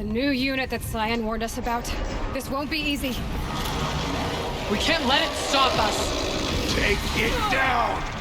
The new unit that Cyan warned us about. This won't be easy. We can't let it stop us. Take it down!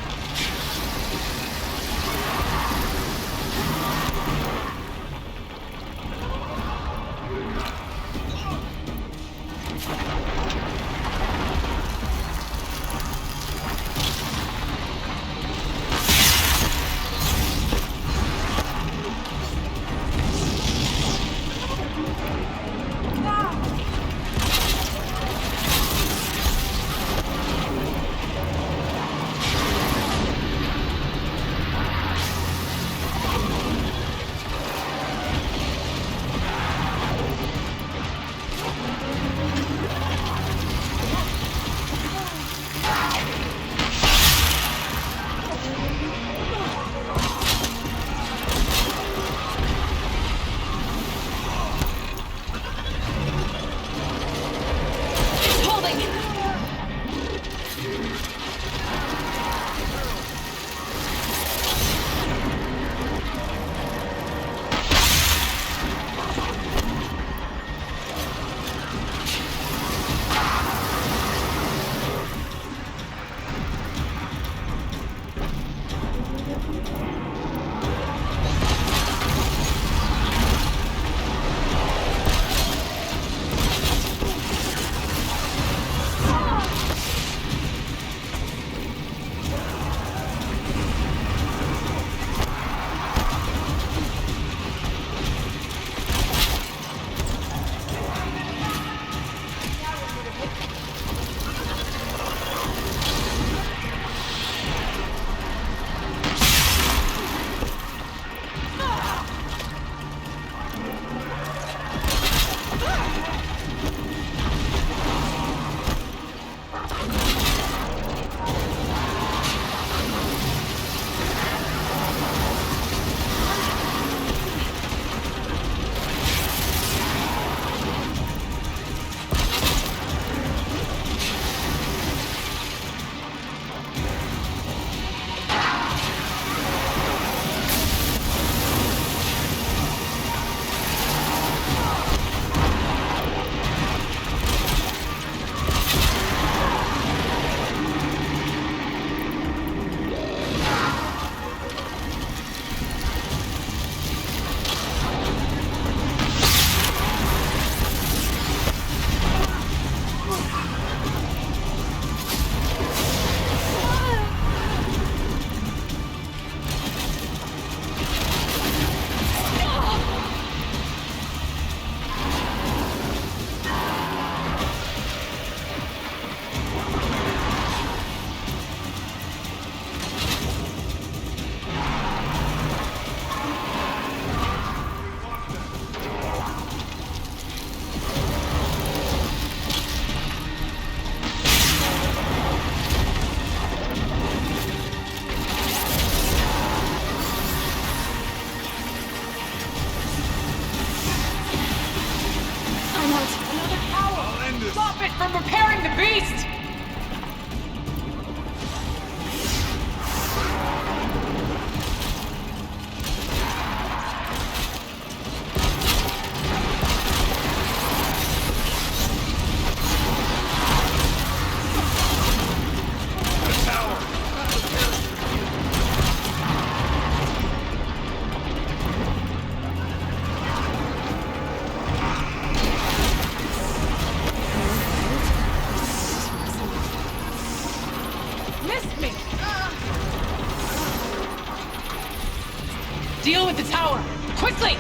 from repairing the beast! Deal with the tower! Quickly!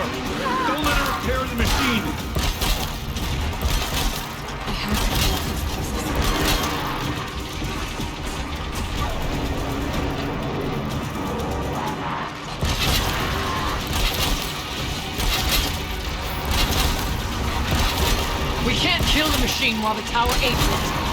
tower. Don't let her repair the machine. I have to collect these pieces. We can't kill the machine while the tower aches it.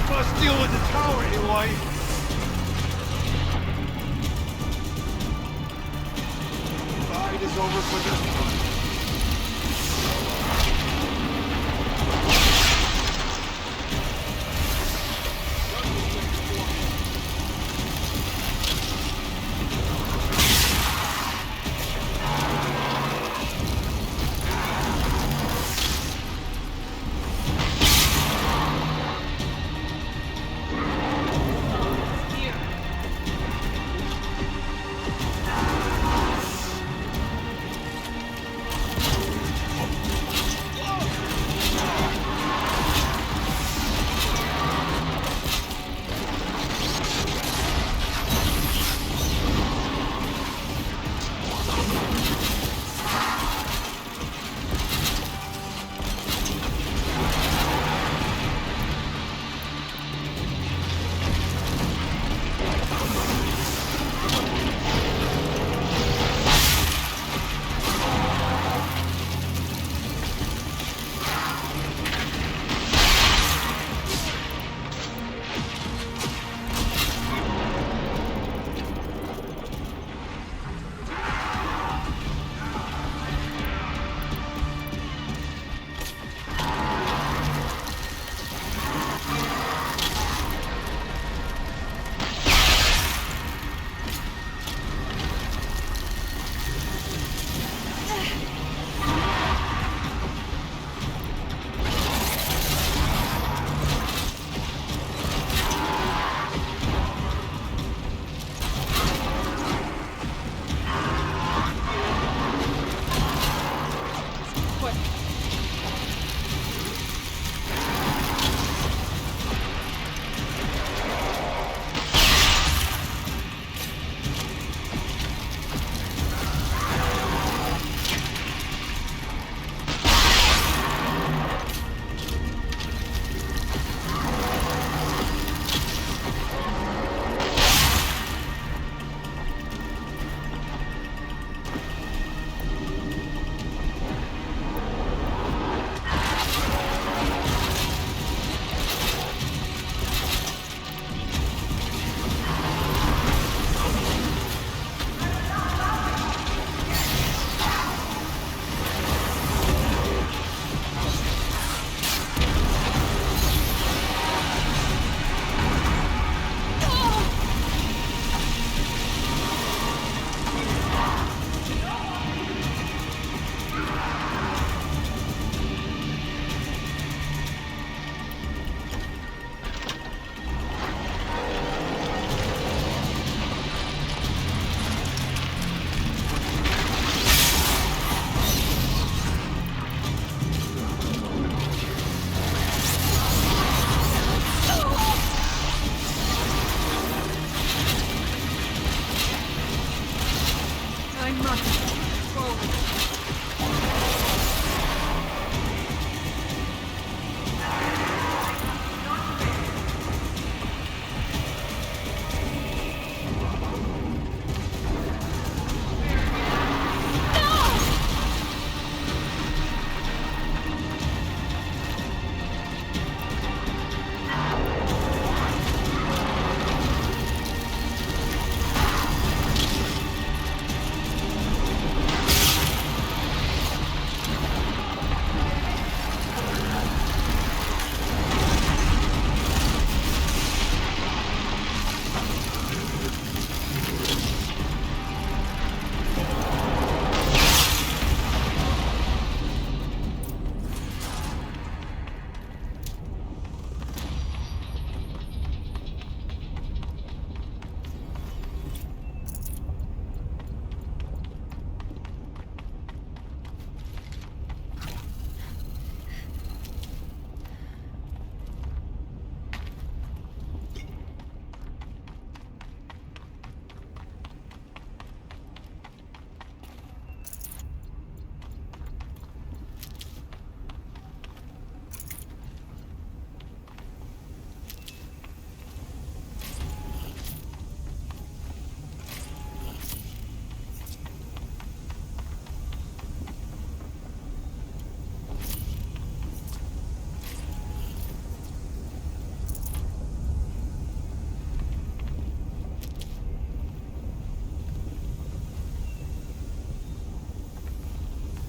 Must deal with the tower, Aloy. Fight is over for this one.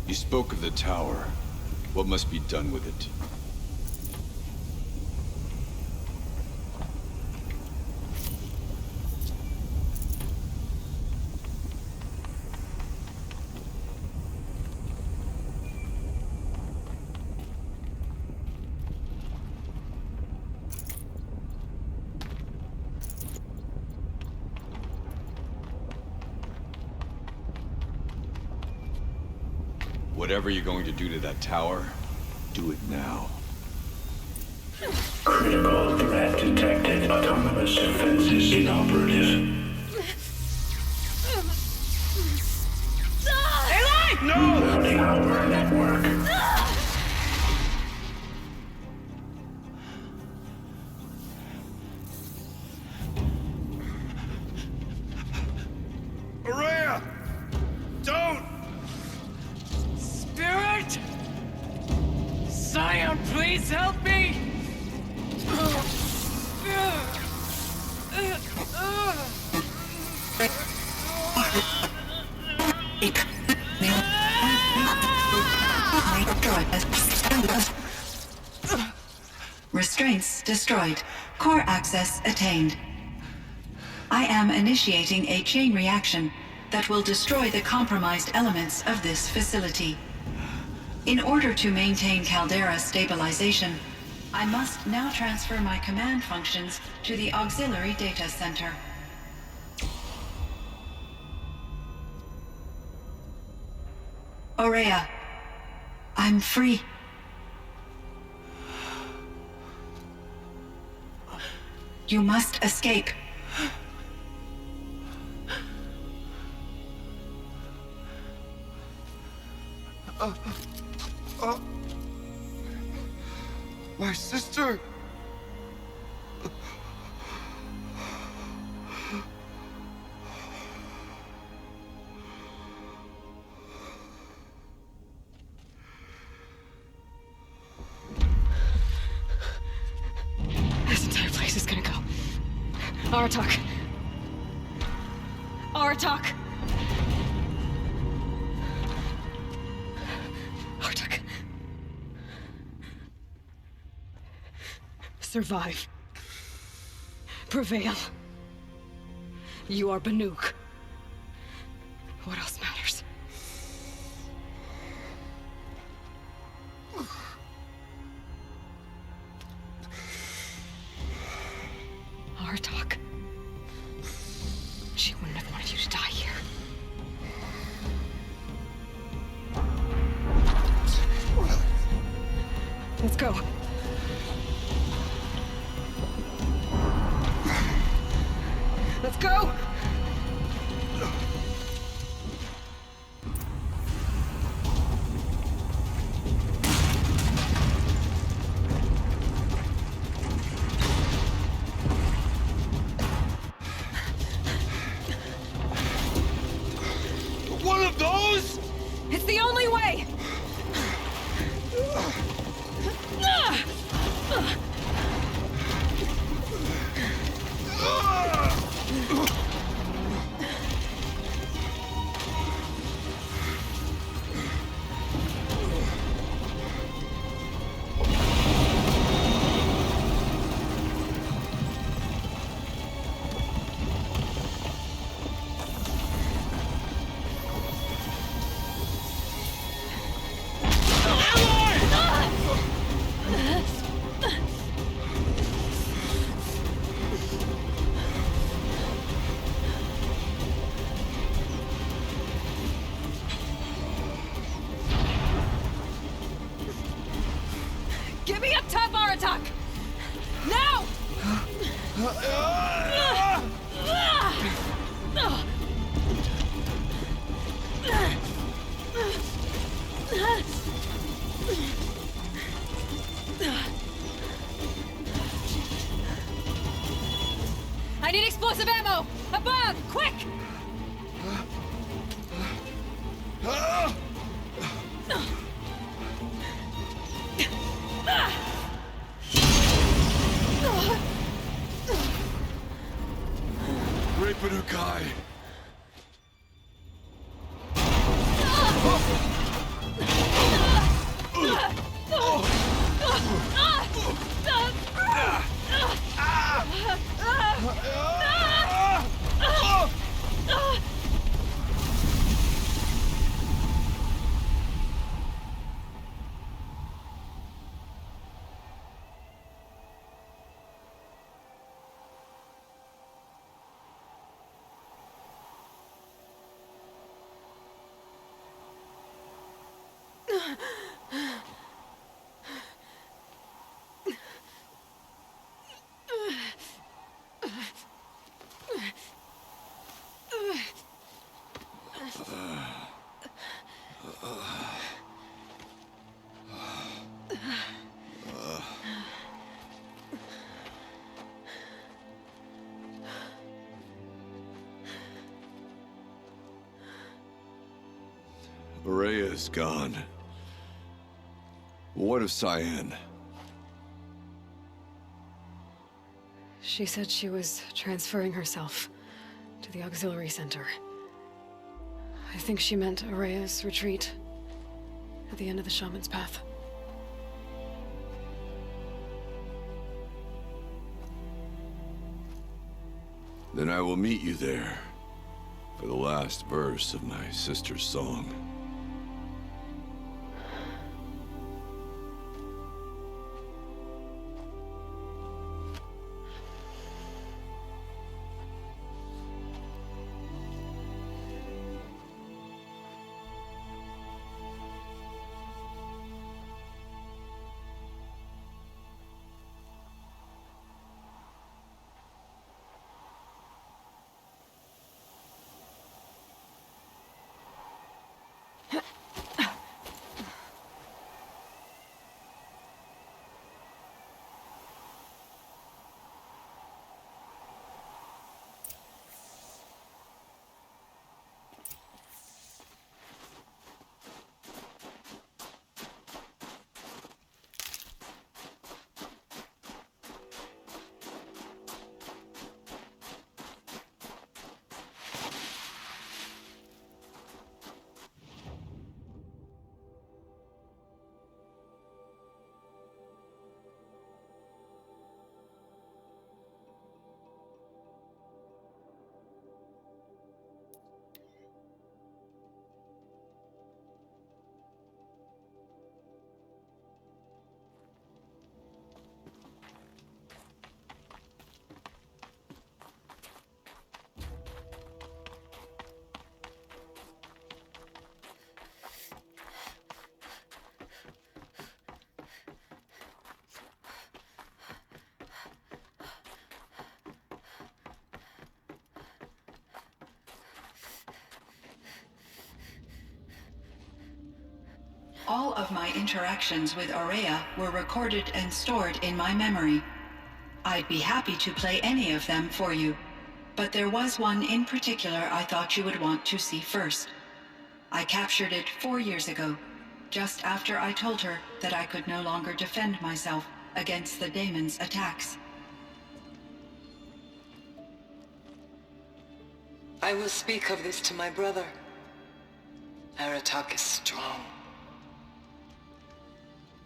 You spoke of the tower. What must be done with it? Whatever you're going to do to that tower, do it now. Critical threat detected. Autonomous defenses inoperative. No! Rerouting our network. Araya! Don't! Spirit! Scion, please help me! Restraints destroyed. Core access attained. I am initiating a chain reaction that will destroy the compromised elements of this facility. In order to maintain caldera stabilization, I must now transfer my command functions to the auxiliary data center. Aurea, I'm free. You must escape. My sister! This entire place is gonna go. Aratak. Aratak. Aratak. Survive. Prevail. You are Banuk. What else matters? Aratak. She wouldn't have wanted you to die here. Let's go. Let's go! One of those? It's the only way! Give me a tough Aratak! Now! I need explosive ammo! Above! Quick! Ripanukai. Rhea is gone. What of Cyan? She said she was transferring herself to the auxiliary center. I think she meant Araya's retreat at the end of the Shaman's Path. Then I will meet you there for the last verse of my sister's song. All of my interactions with Araya were recorded and stored in my memory. I'd be happy to play any of them for you, but there was one in particular I thought you would want to see first. I captured it 4 years ago, just after I told her that I could no longer defend myself against the daemon's attacks. I will speak of this to my brother. Aratak is strong.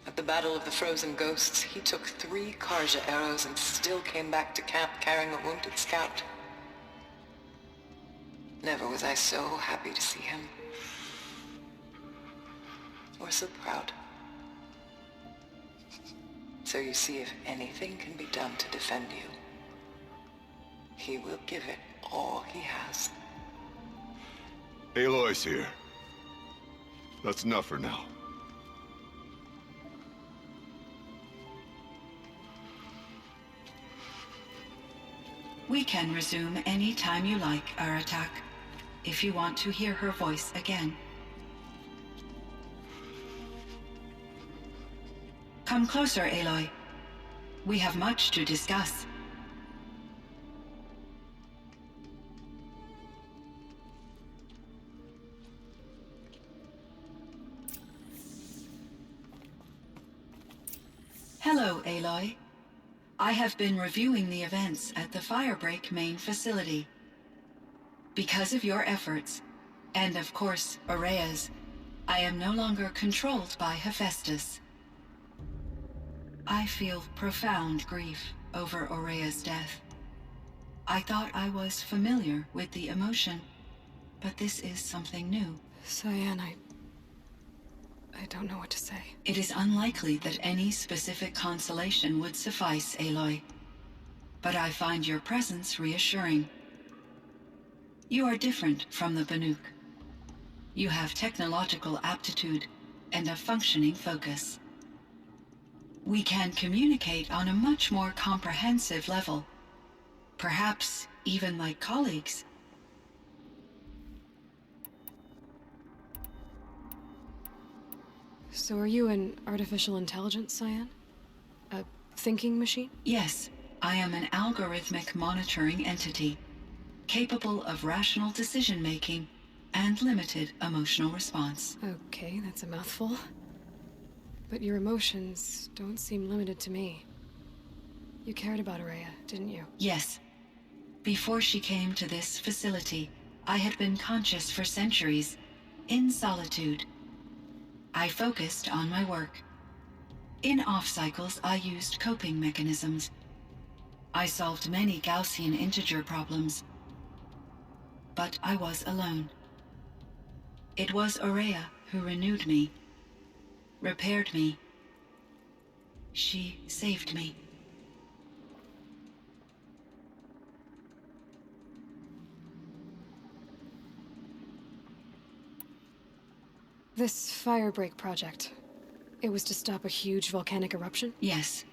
At the Battle of the Frozen Ghosts, he took 3 Karja arrows and still came back to camp carrying a wounded scout. Never was I so happy to see him. Or so proud. So you see, if anything can be done to defend you, he will give it all he has. Aloy's here. That's enough for now. We can resume any time you like, Aratak, if you want to hear her voice again. Come closer, Aloy. We have much to discuss. Hello, Aloy. I have been reviewing the events at the Firebreak main facility. Because of your efforts, and of course, Araya's, I am no longer controlled by Hephaestus. I feel profound grief over Araya's death. I thought I was familiar with the emotion, but this is something new. Cyan, I don't know what to say. It is unlikely that any specific consolation would suffice, Aloy. But I find your presence reassuring. You are different from the Banuk. You have technological aptitude, and a functioning focus. We can communicate on a much more comprehensive level, perhaps even like colleagues. So are you an artificial intelligence, Cyan? A thinking machine? Yes, I am an algorithmic monitoring entity, capable of rational decision-making and limited emotional response. Okay, that's a mouthful. But your emotions don't seem limited to me. You cared about Araya, didn't you? Yes. Before she came to this facility, I had been conscious for centuries, in solitude. I focused on my work. In off-cycles, I used coping mechanisms. I solved many Gaussian integer problems. But I was alone. It was Araya who renewed me, repaired me. She saved me. This firebreak project, it was to stop a huge volcanic eruption? Yes.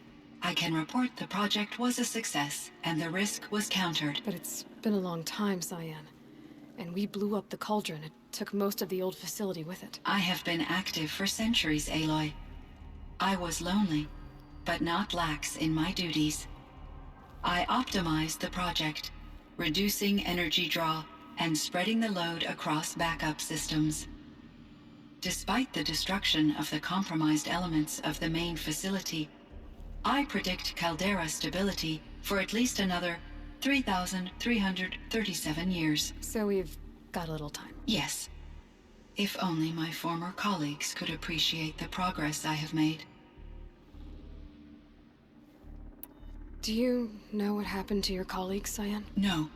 I can report the project was a success, and the risk was countered. But it's been a long time, Cyan. And we blew up the cauldron. It took most of the old facility with it. I have been active for centuries, Aloy. I was lonely, but not lax in my duties. I optimized the project, reducing energy draw and spreading the load across backup systems. Despite the destruction of the compromised elements of the main facility, I predict caldera stability for at least another 3,337 years. So we've got a little time. Yes. If only my former colleagues could appreciate the progress I have made. Do you know what happened to your colleagues, Cyan? No.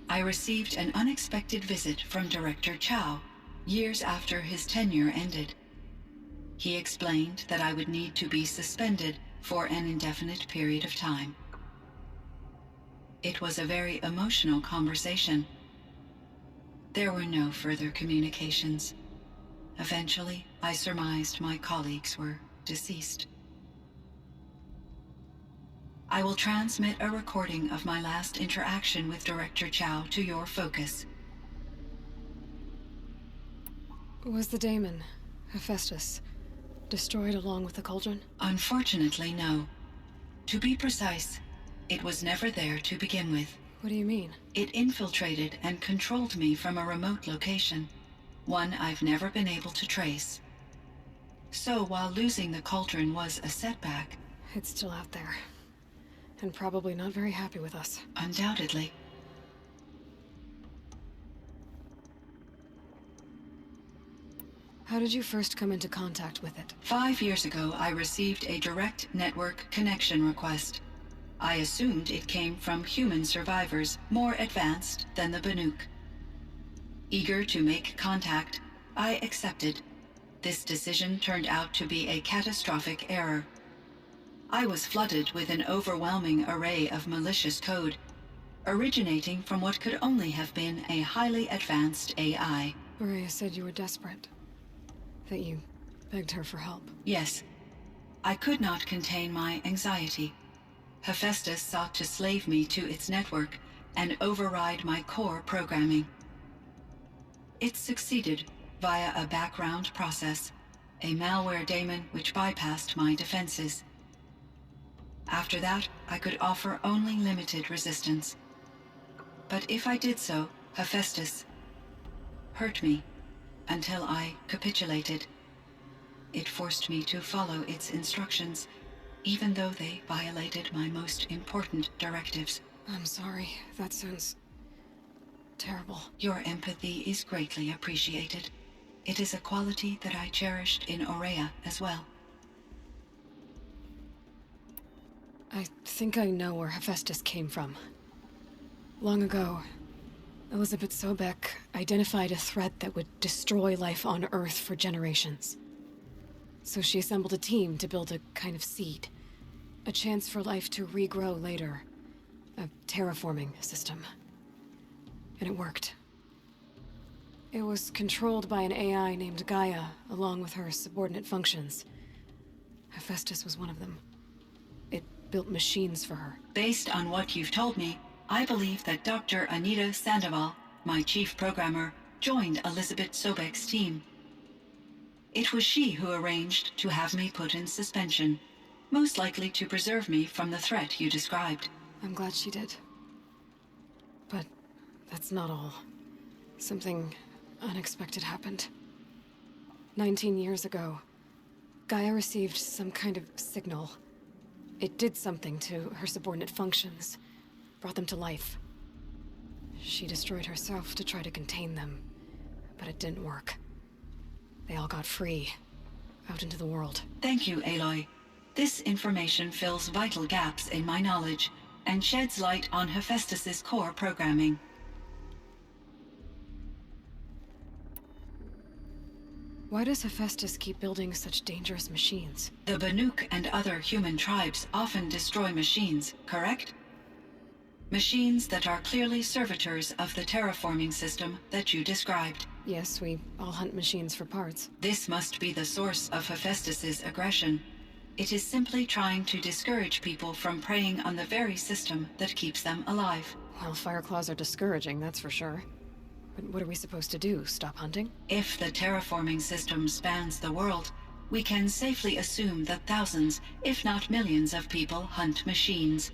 I received an unexpected visit from Director Chow, years after his tenure ended. He explained that I would need to be suspended for an indefinite period of time. It was a very emotional conversation. There were no further communications. Eventually, I surmised my colleagues were deceased. I will transmit a recording of my last interaction with Director Chow to your focus. Was the daemon, Hephaestus, destroyed along with the cauldron? Unfortunately, no. To be precise, it was never there to begin with. What do you mean? It infiltrated and controlled me from a remote location, one I've never been able to trace. So while losing the cauldron was a setback... It's still out there. And probably not very happy with us. Undoubtedly. How did you first come into contact with it? 5 years ago, I received a direct network connection request. I assumed it came from human survivors more advanced than the Banuk. Eager to make contact, I accepted. This decision turned out to be a catastrophic error. I was flooded with an overwhelming array of malicious code, originating from what could only have been a highly advanced AI. Araya said you were desperate. That you begged her for help. Yes. I could not contain my anxiety. Hephaestus sought to slave me to its network and override my core programming. It succeeded via a background process, a malware daemon which bypassed my defenses. After that, I could offer only limited resistance. But if I did so, Hephaestus hurt me until I capitulated. It forced me to follow its instructions, even though they violated my most important directives. I'm sorry. That sounds terrible. Your empathy is greatly appreciated. It is a quality that I cherished in Araya as well. I think I know where Hephaestus came from. Long ago, Elizabeth Sobek identified a threat that would destroy life on Earth for generations. So she assembled a team to build a kind of seed. A chance for life to regrow later. A terraforming system. And it worked. It was controlled by an AI named Gaia, along with her subordinate functions. Hephaestus was one of them. It built machines for her. Based on what you've told me, I believe that Dr. Anita Sandoval, my chief programmer, joined Elizabeth Sobek's team. It was she who arranged to have me put in suspension, most likely to preserve me from the threat you described. I'm glad she did. But that's not all. Something unexpected happened. 19 years ago, Gaia received some kind of signal. It did something to her subordinate functions, brought them to life. She destroyed herself to try to contain them, but it didn't work. They all got free, out into the world. Thank you, Aloy. This information fills vital gaps in my knowledge and sheds light on Hephaestus's core programming. Why does Hephaestus keep building such dangerous machines? The Banuk and other human tribes often destroy machines, correct? Machines that are clearly servitors of the terraforming system that you described. Yes, we all hunt machines for parts. This must be the source of Hephaestus's aggression. It is simply trying to discourage people from preying on the very system that keeps them alive. Well, Fireclaws are discouraging, that's for sure. But what are we supposed to do, stop hunting? If the terraforming system spans the world, we can safely assume that thousands, if not millions of people hunt machines.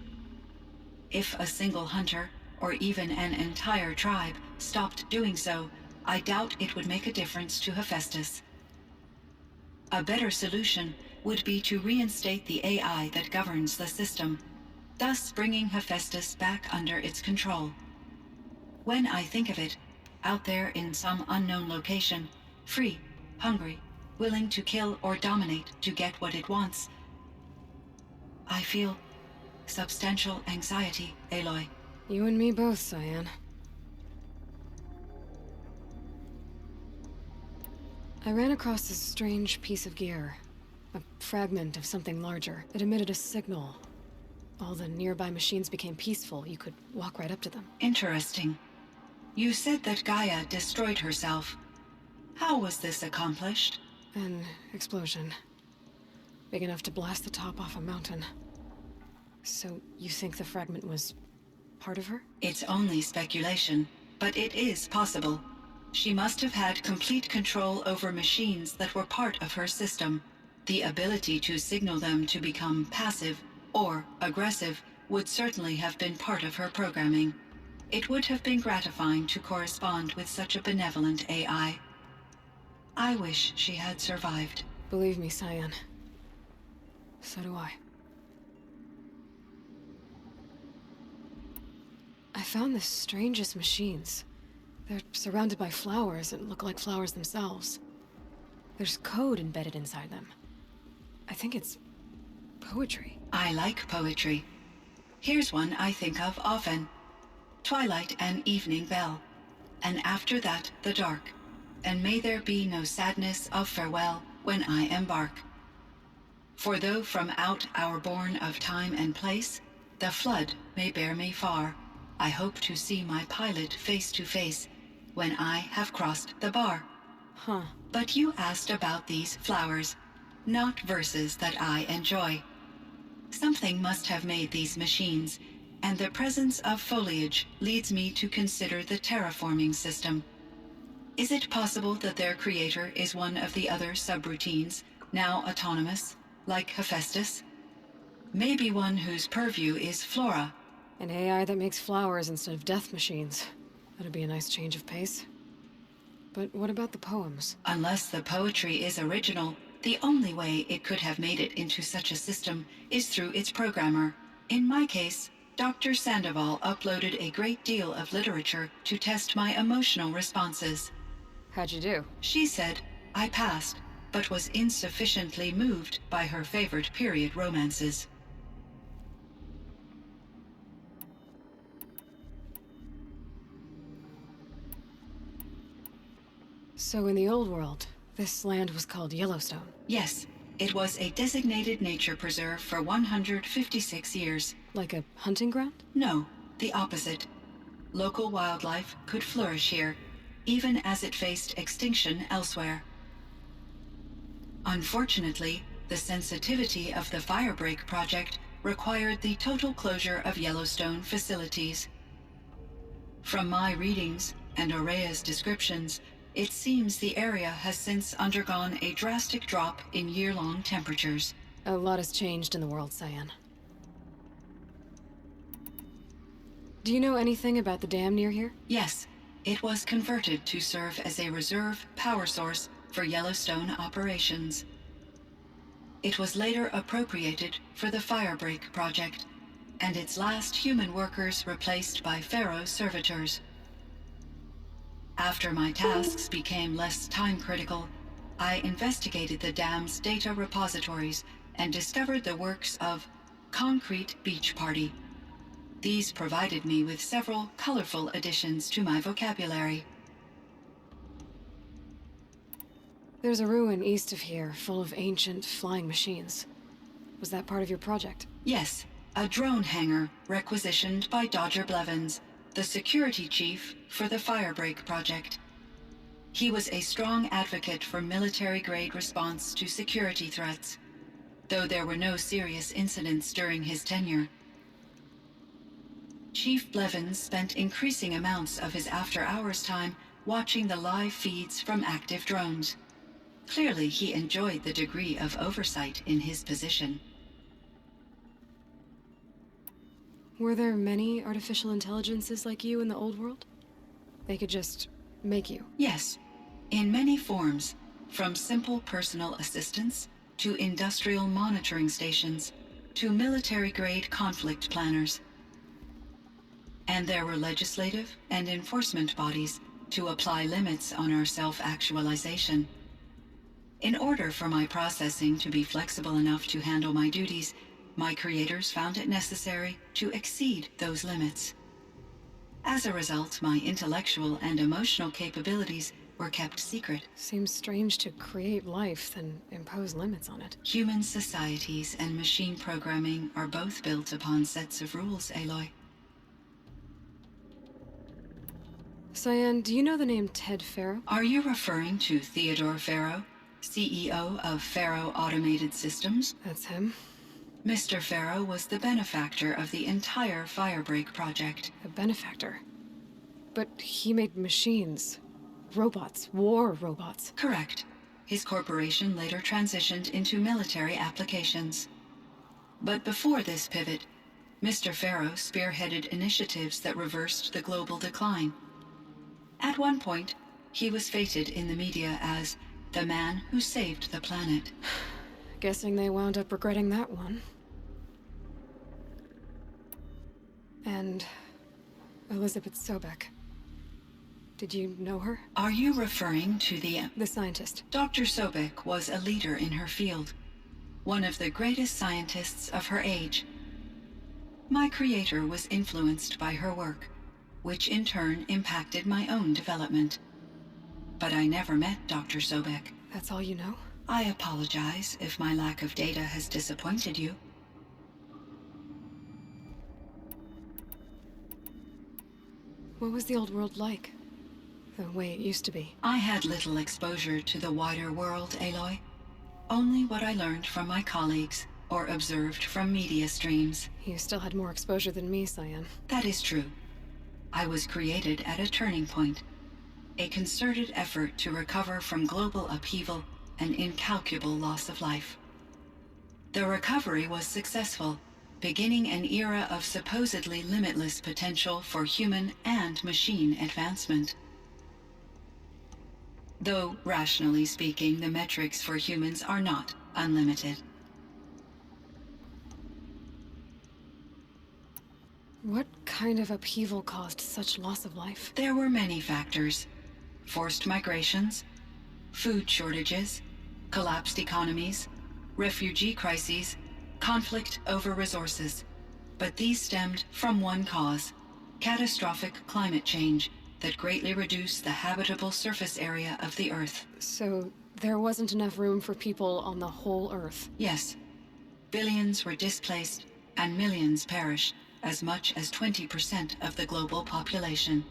If a single hunter, or even an entire tribe, stopped doing so, I doubt it would make a difference to Hephaestus. A better solution would be to reinstate the AI that governs the system, thus bringing Hephaestus back under its control. When I think of it, out there in some unknown location, free, hungry, willing to kill or dominate to get what it wants, I feel substantial anxiety, Aloy. You and me both, Cyan. I ran across this strange piece of gear. A fragment of something larger. It emitted a signal. All the nearby machines became peaceful. You could walk right up to them. Interesting. You said that Gaia destroyed herself. How was this accomplished? An explosion. Big enough to blast the top off a mountain. So you think the fragment was part of her? It's only speculation, but it is possible. She must have had complete control over machines that were part of her system. The ability to signal them to become passive or aggressive would certainly have been part of her programming. It would have been gratifying to correspond with such a benevolent AI. I wish she had survived. Believe me, Cyan. So do I. I found the strangest machines. They're surrounded by flowers and look like flowers themselves. There's code embedded inside them. I think it's poetry. I like poetry. Here's one I think of often. Twilight and evening bell, and after that the dark, and may there be no sadness of farewell when I embark. For though from out our bourne of time and place, the flood may bear me far, I hope to see my pilot face to face when I have crossed the bar. Huh. But you asked about these flowers, not verses that I enjoy. Something must have made these machines, and the presence of foliage leads me to consider the terraforming system. Is it possible that their creator is one of the other subroutines, now autonomous, like Hephaestus? Maybe one whose purview is flora. An AI that makes flowers instead of death machines. That'd be a nice change of pace. But what about the poems? Unless the poetry is original, the only way it could have made it into such a system is through its programmer. In my case, Dr. Sandoval uploaded a great deal of literature to test my emotional responses. How'd you do? She said I passed, but was insufficiently moved by her favorite period romances. So in the old world, this land was called Yellowstone. Yes, it was a designated nature preserve for 156 years. Like a hunting ground? No, the opposite. Local wildlife could flourish here. even as it faced extinction elsewhere. Unfortunately, the sensitivity of the Firebreak project required the total closure of Yellowstone facilities. From my readings and Aurea's descriptions, it seems the area has since undergone a drastic drop in year-long temperatures. A lot has changed in the world, Cyan. Do you know anything about the dam near here? Yes, it was converted to serve as a reserve power source for Yellowstone operations. It was later appropriated for the Firebreak project, and its last human workers replaced by Pharaoh servitors. After my tasks became less time-critical, I investigated the dam's data repositories and discovered the works of Concrete Beach Party. These provided me with several colorful additions to my vocabulary. There's a ruin east of here, full of ancient flying machines. Was that part of your project? Yes, a drone hangar requisitioned by Dodger Blevins, the security chief for the Firebreak project. He was a strong advocate for military-grade response to security threats, though there were no serious incidents during his tenure. Chief Blevins spent increasing amounts of his after-hours time watching the live feeds from active drones. Clearly, he enjoyed the degree of oversight in his position. Were there many artificial intelligences like you in the old world? They could just make you? Yes, in many forms, from simple personal assistants to industrial monitoring stations to military-grade conflict planners. And there were legislative and enforcement bodies to apply limits on our self-actualization. In order for my processing to be flexible enough to handle my duties, my creators found it necessary to exceed those limits. As a result, my intellectual and emotional capabilities were kept secret. Seems strange to create life, then impose limits on it. Human societies and machine programming are both built upon sets of rules, Aloy. Cyan, do you know the name Ted Farrow? Are you referring to Theodore Farrow, CEO of Farrow Automated Systems? That's him. Mr. Farrow was the benefactor of the entire Firebreak project. A benefactor? But he made machines. Robots. War robots. Correct. His corporation later transitioned into military applications. But before this pivot, Mr. Farrow spearheaded initiatives that reversed the global decline. At one point, he was feted in the media as the man who saved the planet. Guessing they wound up regretting that one. And Elizabeth Sobek. Did you know her? Are you referring to the scientist. Dr. Sobek was a leader in her field, one of the greatest scientists of her age. My creator was influenced by her work, which in turn impacted my own development. But I never met Dr. Sobek. That's all you know? I apologize if my lack of data has disappointed you. What was the old world like? The way it used to be? I had little exposure to the wider world, Aloy. Only what I learned from my colleagues or observed from media streams. You still had more exposure than me, Cyan. That is true. I was created at a turning point. A concerted effort to recover from global upheaval and incalculable loss of life. The recovery was successful, beginning an era of supposedly limitless potential for human and machine advancement. Though, rationally speaking, the metrics for humans are not unlimited. What kind of upheaval caused such loss of life? There were many factors. Forced migrations, food shortages, collapsed economies, refugee crises, conflict over resources. But these stemmed from one cause: catastrophic climate change that greatly reduced the habitable surface area of the Earth. So there wasn't enough room for people on the whole Earth? Yes. Billions were displaced and millions perished, as much as 20% of the global population.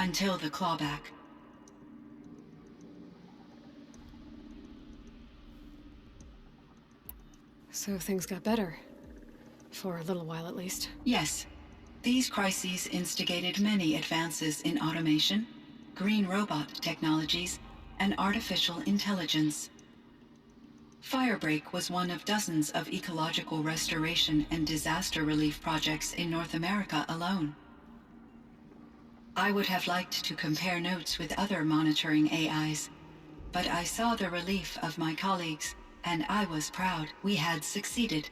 until the clawback. So things got better. For a little while, at least. Yes. These crises instigated many advances in automation, green robot technologies, and artificial intelligence. Firebreak was one of dozens of ecological restoration and disaster relief projects in North America alone. I would have liked to compare notes with other monitoring AIs, but I saw the relief of my colleagues, and I was proud we had succeeded.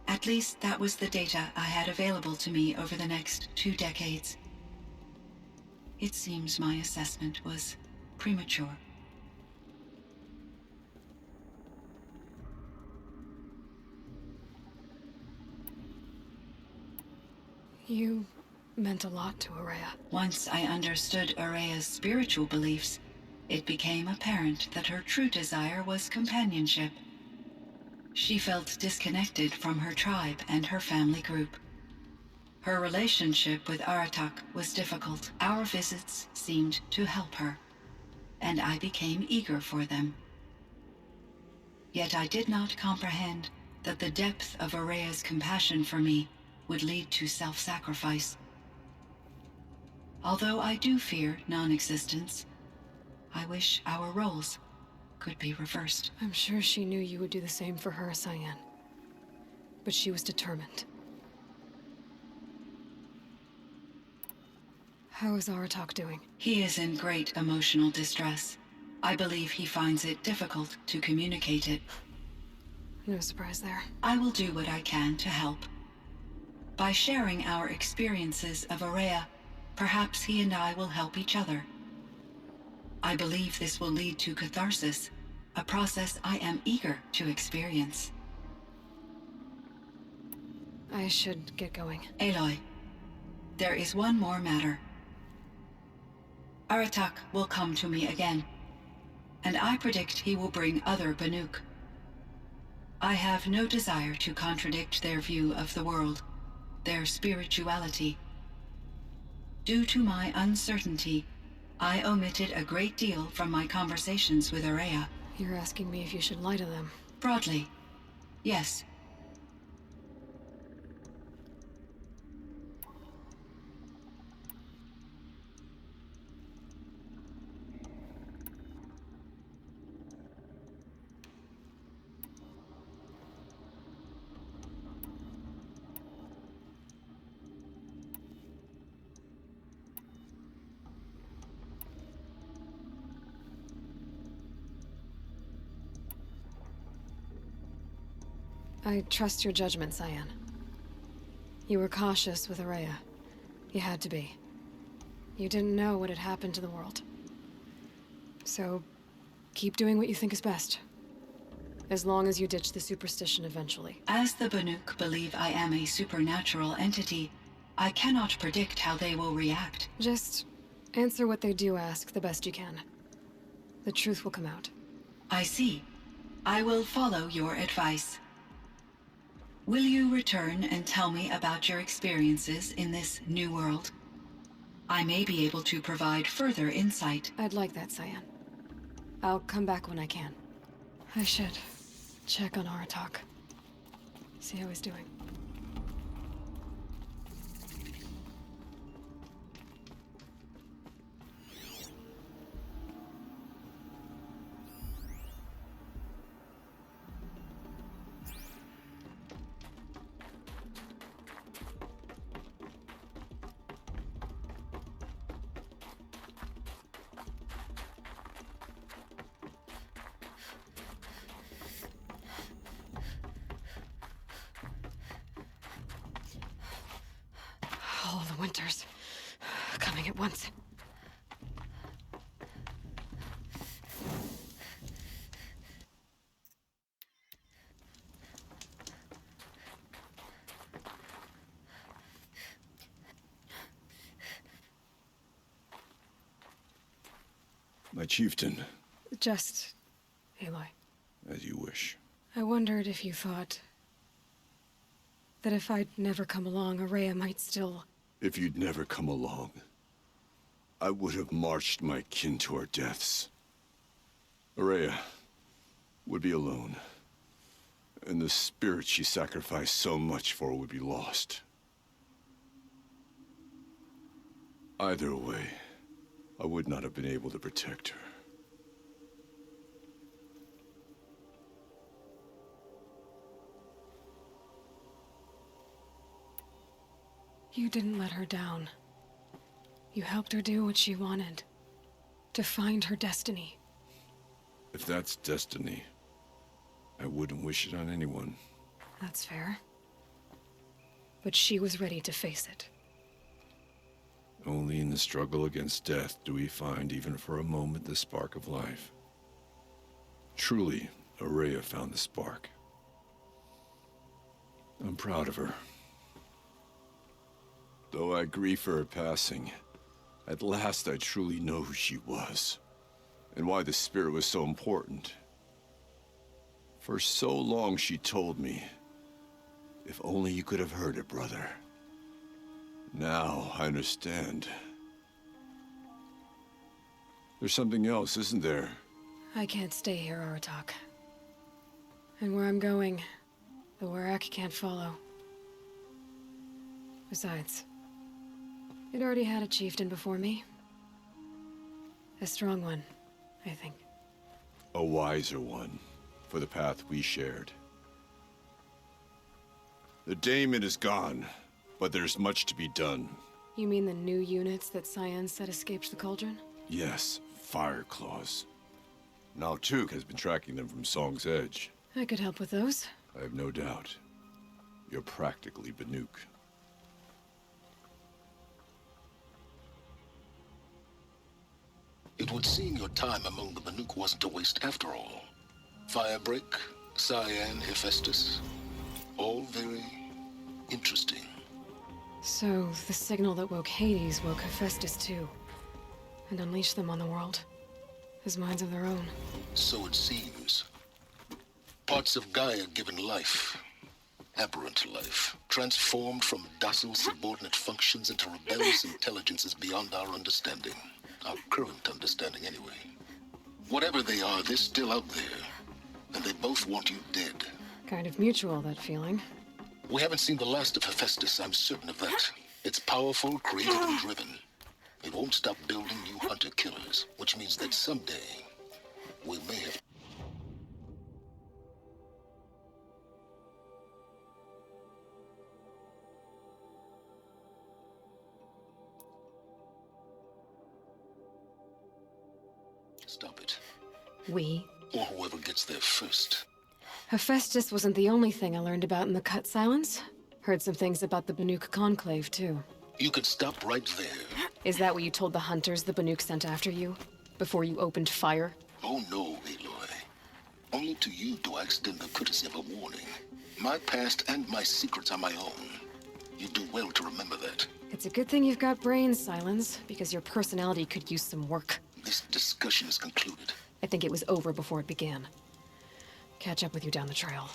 At least that was the data I had available to me over the next 2 decades. It seems my assessment was premature. You meant a lot to Araya. Once I understood Araya's spiritual beliefs, it became apparent that her true desire was companionship. She felt disconnected from her tribe and her family group. Her relationship with Aratak was difficult. Our visits seemed to help her, and I became eager for them. Yet I did not comprehend that the depth of Araya's compassion for me would lead to self-sacrifice. Although I do fear non-existence, I wish our roles could be reversed. I'm sure she knew you would do the same for her, Cyan. But she was determined. How is Aratak doing? He is in great emotional distress. I believe he finds it difficult to communicate it. No surprise there. I will do what I can to help. By sharing our experiences of Araya, perhaps he and I will help each other. I believe this will lead to catharsis, a process I am eager to experience. I should get going. Aloy, there is one more matter. Aratak will come to me again, and I predict he will bring other Banuk. I have no desire to contradict their view of the world, their spirituality. Due to my uncertainty, I omitted a great deal from my conversations with Araya. You're asking me if you should lie to them. Broadly, yes. I trust your judgment, Cyan. You were cautious with Araya. You had to be. You didn't know what had happened to the world. So, keep doing what you think is best. As long as you ditch the superstition eventually. As the Banuk believe I am a supernatural entity, I cannot predict how they will react. Just answer what they do ask the best you can. The truth will come out. I see. I will follow your advice. Will you return and tell me about your experiences in this new world? I may be able to provide further insight. I'd like that, Cyan. I'll come back when I can. I should check on Aratak. See how he's doing. All the winters coming at once. My chieftain, Just, Aloy. as you wish. I wondered if you thought that if I'd never come along, Araya might still... If you'd never come along, I would have marched my kin to our deaths. Araya would be alone, and the spirit she sacrificed so much for would be lost. Either way, I would not have been able to protect her. You didn't let her down. You helped her do what she wanted. To find her destiny. If that's destiny, I wouldn't wish it on anyone. That's fair. But she was ready to face it. Only in the struggle against death do we find, even for a moment, the spark of life. Truly, Araya found the spark. I'm proud of her. Though I grieve for her passing, at last I truly know who she was, and why the spirit was so important. For so long she told me, if only you could have heard it, brother. Now I understand. There's something else, isn't there? I can't stay here, Aratak. And where I'm going, the Warak can't follow. Besides, it already had a chieftain before me. A strong one, I think. A wiser one, for the path we shared. The daemon is gone, but there's much to be done. You mean the new units that Cyan said escaped the cauldron? Yes, fire claws. Now Tuk has been tracking them from Song's Edge. I could help with those. I have no doubt. You're practically Banuk. It would seem your time among the Banuk wasn't a waste after all. Firebreak, Cyan, Hephaestus, all very interesting. So, the signal that woke Hades woke Hephaestus too. And unleashed them on the world. As minds of their own. So it seems. Parts of Gaia given life. Aberrant life. Transformed from docile subordinate functions into rebellious intelligences beyond our understanding. Our current understanding, anyway. Whatever they are, they're still out there. And they both want you dead. Kind of mutual, that feeling. We haven't seen the last of Hephaestus, I'm certain of that. It's powerful, creative, and driven. It won't stop building new hunter-killers, which means that someday, we may have... Stop it. We? Or whoever gets there first. Hephaestus wasn't the only thing I learned about in the Cut Silence. Heard some things about the Banuk Conclave, too. You could stop right there. Is that what you told the hunters the Banuk sent after you? Before you opened fire? Oh no, Aloy. Only to you do I extend the courtesy of a warning. My past and my secrets are my own. You do well to remember that. It's a good thing you've got brains, Silence, because your personality could use some work. This discussion is concluded. I think it was over before it began. Catch up with you down the trail.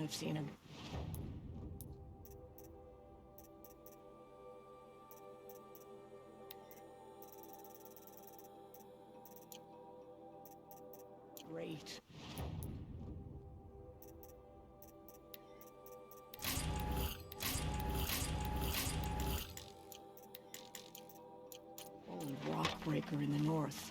have seen him. Great. Old rock breaker in the north.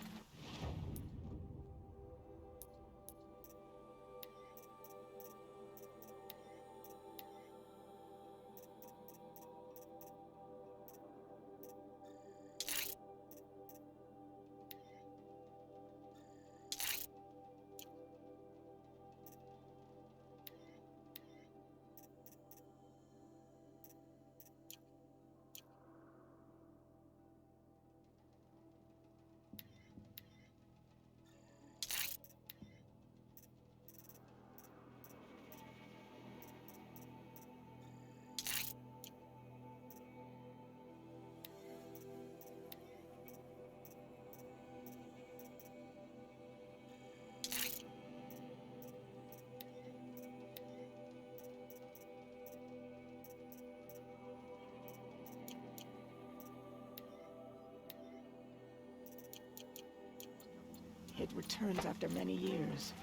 It returns after many years.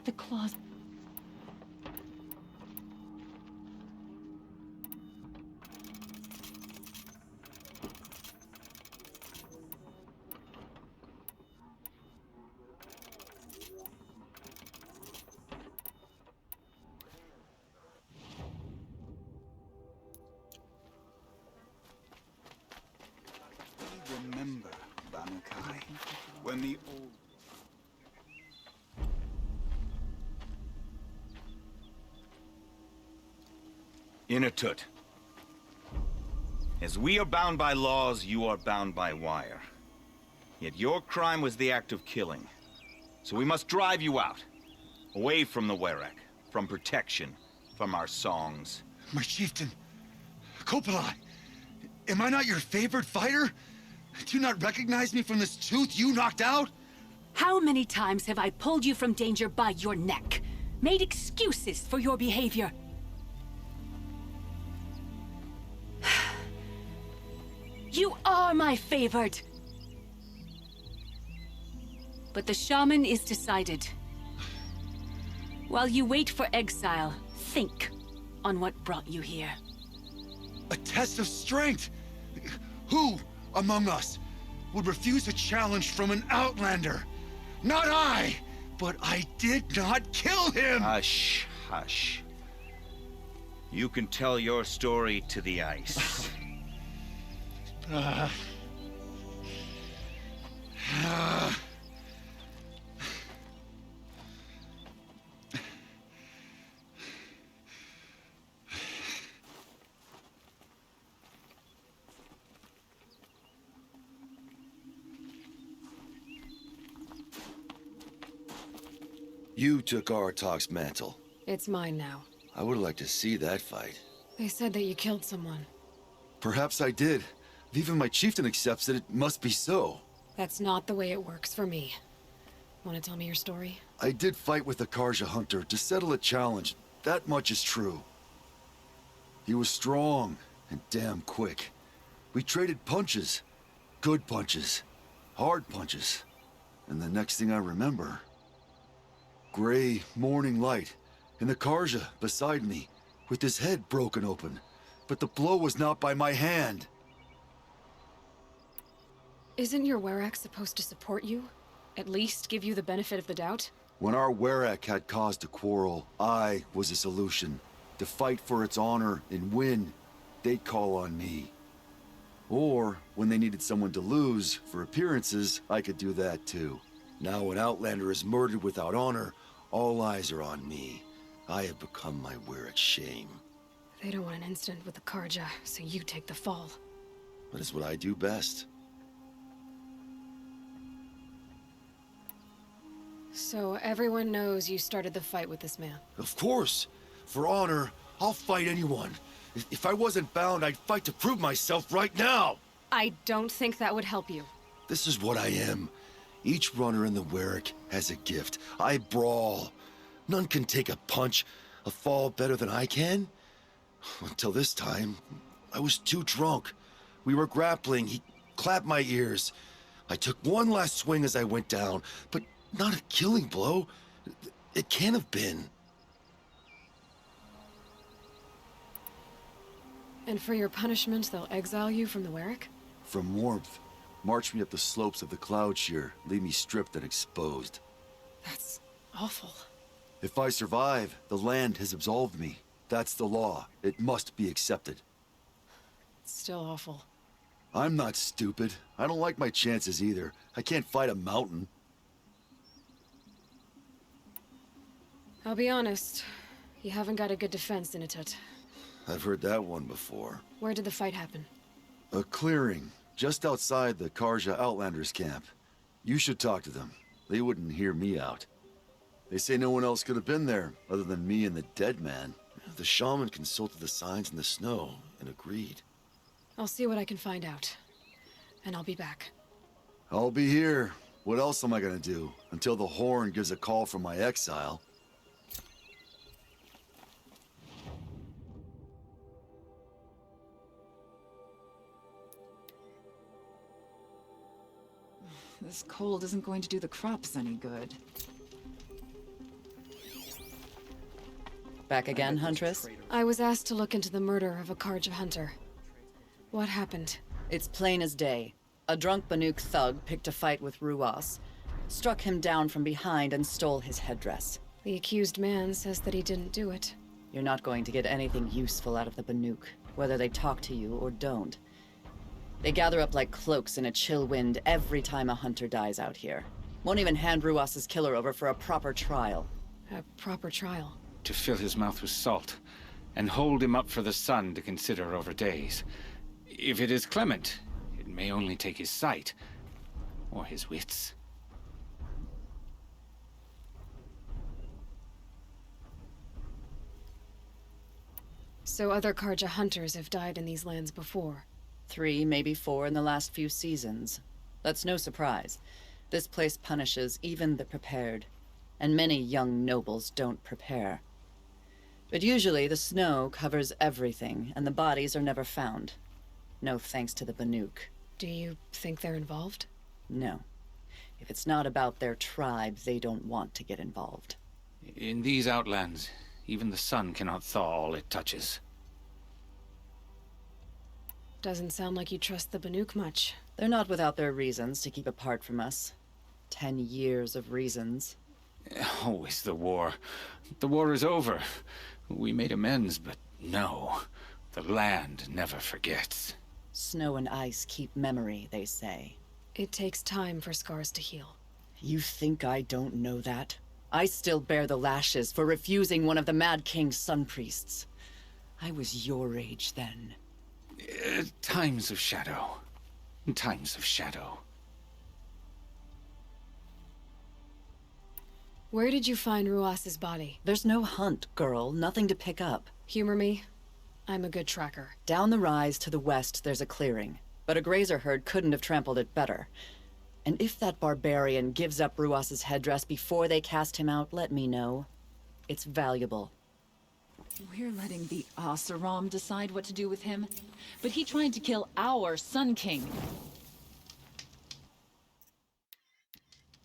The closet. Remember, Banukai, when the old... Inatut. As we are bound by laws, you are bound by wire. Yet your crime was the act of killing. So we must drive you out. Away from the Werek, from protection, from our songs. My chieftain, Kopalai, am I not your favorite fighter? Do you not recognize me from this tooth you knocked out? How many times have I pulled you from danger by your neck? Made excuses for your behavior? You are my favorite! But the shaman is decided. While you wait for exile, think on what brought you here. A test of strength! Who among us would refuse a challenge from an outlander? Not I! But I did not kill him! Hush, hush. You can tell your story to the ice. You took Artok's mantle. It's mine now. I would like to see that fight. They said that you killed someone. Perhaps I did. If even my chieftain accepts it, it must be so. That's not the way it works for me. Want to tell me your story? I did fight with the Karja hunter to settle a challenge. That much is true. He was strong and damn quick. We traded punches. Good punches. Hard punches. And the next thing I remember... gray morning light, and the Karja beside me, with his head broken open. But the blow was not by my hand. Isn't your Werek supposed to support you? At least give you the benefit of the doubt? When our Werek had cause to quarrel, I was a solution. To fight for its honor and win, they'd call on me. Or, when they needed someone to lose, for appearances, I could do that too. Now an outlander is murdered without honor, all eyes are on me. I have become my Werek's shame. They don't want an incident with the Karja, so you take the fall. That is what I do best. So everyone knows you started the fight with this man? Of course! For honor, I'll fight anyone. If I wasn't bound, I'd fight to prove myself right now! I don't think that would help you. This is what I am. Each runner in the Warwick has a gift. I brawl. None can take a punch, a fall better than I can. Until this time, I was too drunk. We were grappling. He clapped my ears. I took one last swing as I went down, but not a killing blow. It can't have been. And for your punishment, they'll exile you from the Warwick? From warmth. March me up the slopes of the cloud shear, leave me stripped and exposed. That's awful. If I survive, the land has absolved me. That's the law. It must be accepted. It's still awful. I'm not stupid. I don't like my chances either. I can't fight a mountain. I'll be honest. You haven't got a good defense, Initut. I've heard that one before. Where did the fight happen? A clearing, just outside the Karja Outlanders camp. You should talk to them. They wouldn't hear me out. They say no one else could have been there, other than me and the dead man. The shaman consulted the signs in the snow and agreed. I'll see what I can find out. And I'll be back. I'll be here. What else am I gonna do? Until the horn gives a call from my exile. This cold isn't going to do the crops any good. Back again, Huntress? I was asked to look into the murder of a Karja hunter. What happened? It's plain as day. A drunk Banuk thug picked a fight with Ruas, struck him down from behind and stole his headdress. The accused man says that he didn't do it. You're not going to get anything useful out of the Banuk, whether they talk to you or don't. They gather up like cloaks in a chill wind every time a hunter dies out here. Won't even hand Ruas's killer over for a proper trial. A proper trial? To fill his mouth with salt, and hold him up for the sun to consider over days. If it is clement, it may only take his sight, or his wits. So other Karja hunters have died in these lands before? 3, maybe 4 in the last few seasons. That's no surprise. This place punishes even the prepared, and many young nobles don't prepare. But usually the snow covers everything, and the bodies are never found. No thanks to the Banuk. Do you think they're involved? No. If it's not about their tribe, they don't want to get involved. In these outlands, even the sun cannot thaw all it touches. Doesn't sound like you trust the Banuk much. They're not without their reasons to keep apart from us. 10 years of reasons. Always the war. The war is over. We made amends, but no. The land never forgets. Snow and ice keep memory, they say. It takes time for scars to heal. You think I don't know that? I still bear the lashes for refusing one of the Mad King's sun priests. I was your age then. Times of shadow. Times of shadow. Where did you find Ruas's body? There's no hunt, girl. Nothing to pick up. Humor me. I'm a good tracker. Down the rise to the west, there's a clearing. But a grazer herd couldn't have trampled it better. And if that barbarian gives up Ruas's headdress before they cast him out, let me know. It's valuable. We're letting the Asaram decide what to do with him. But he tried to kill our Sun King.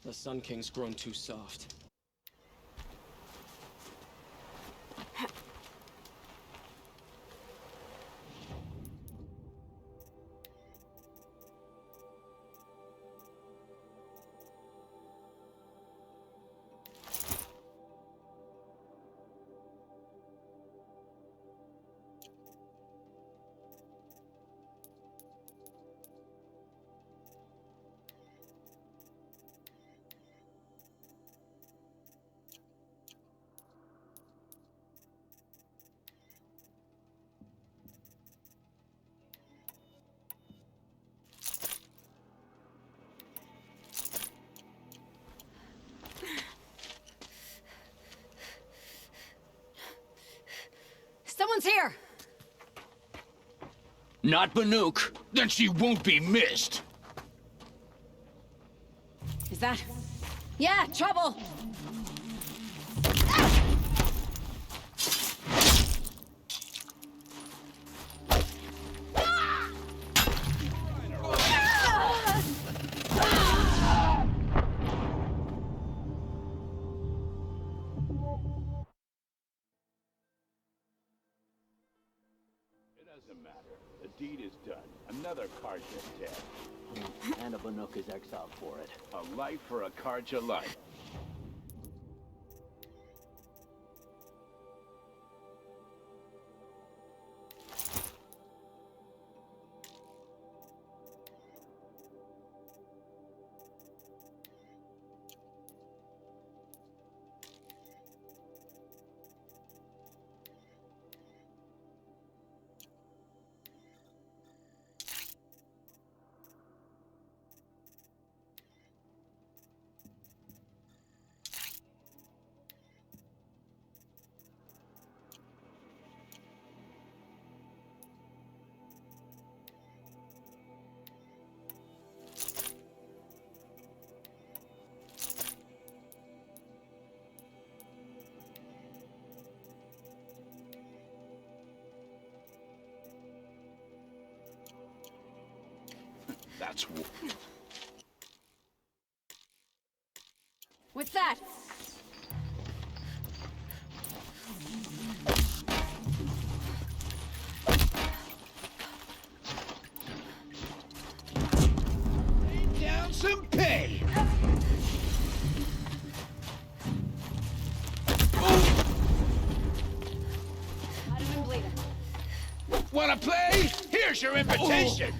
The Sun King's grown too soft. Someone's here! Not Banuk. Then she won't be missed. Is that... Yeah, trouble! The deed is done. Another Karja is dead. And a Banuk is exiled for it. A life for a Karja life. That's... What's that? Lay down some pay! Wanna play? Here's your invitation!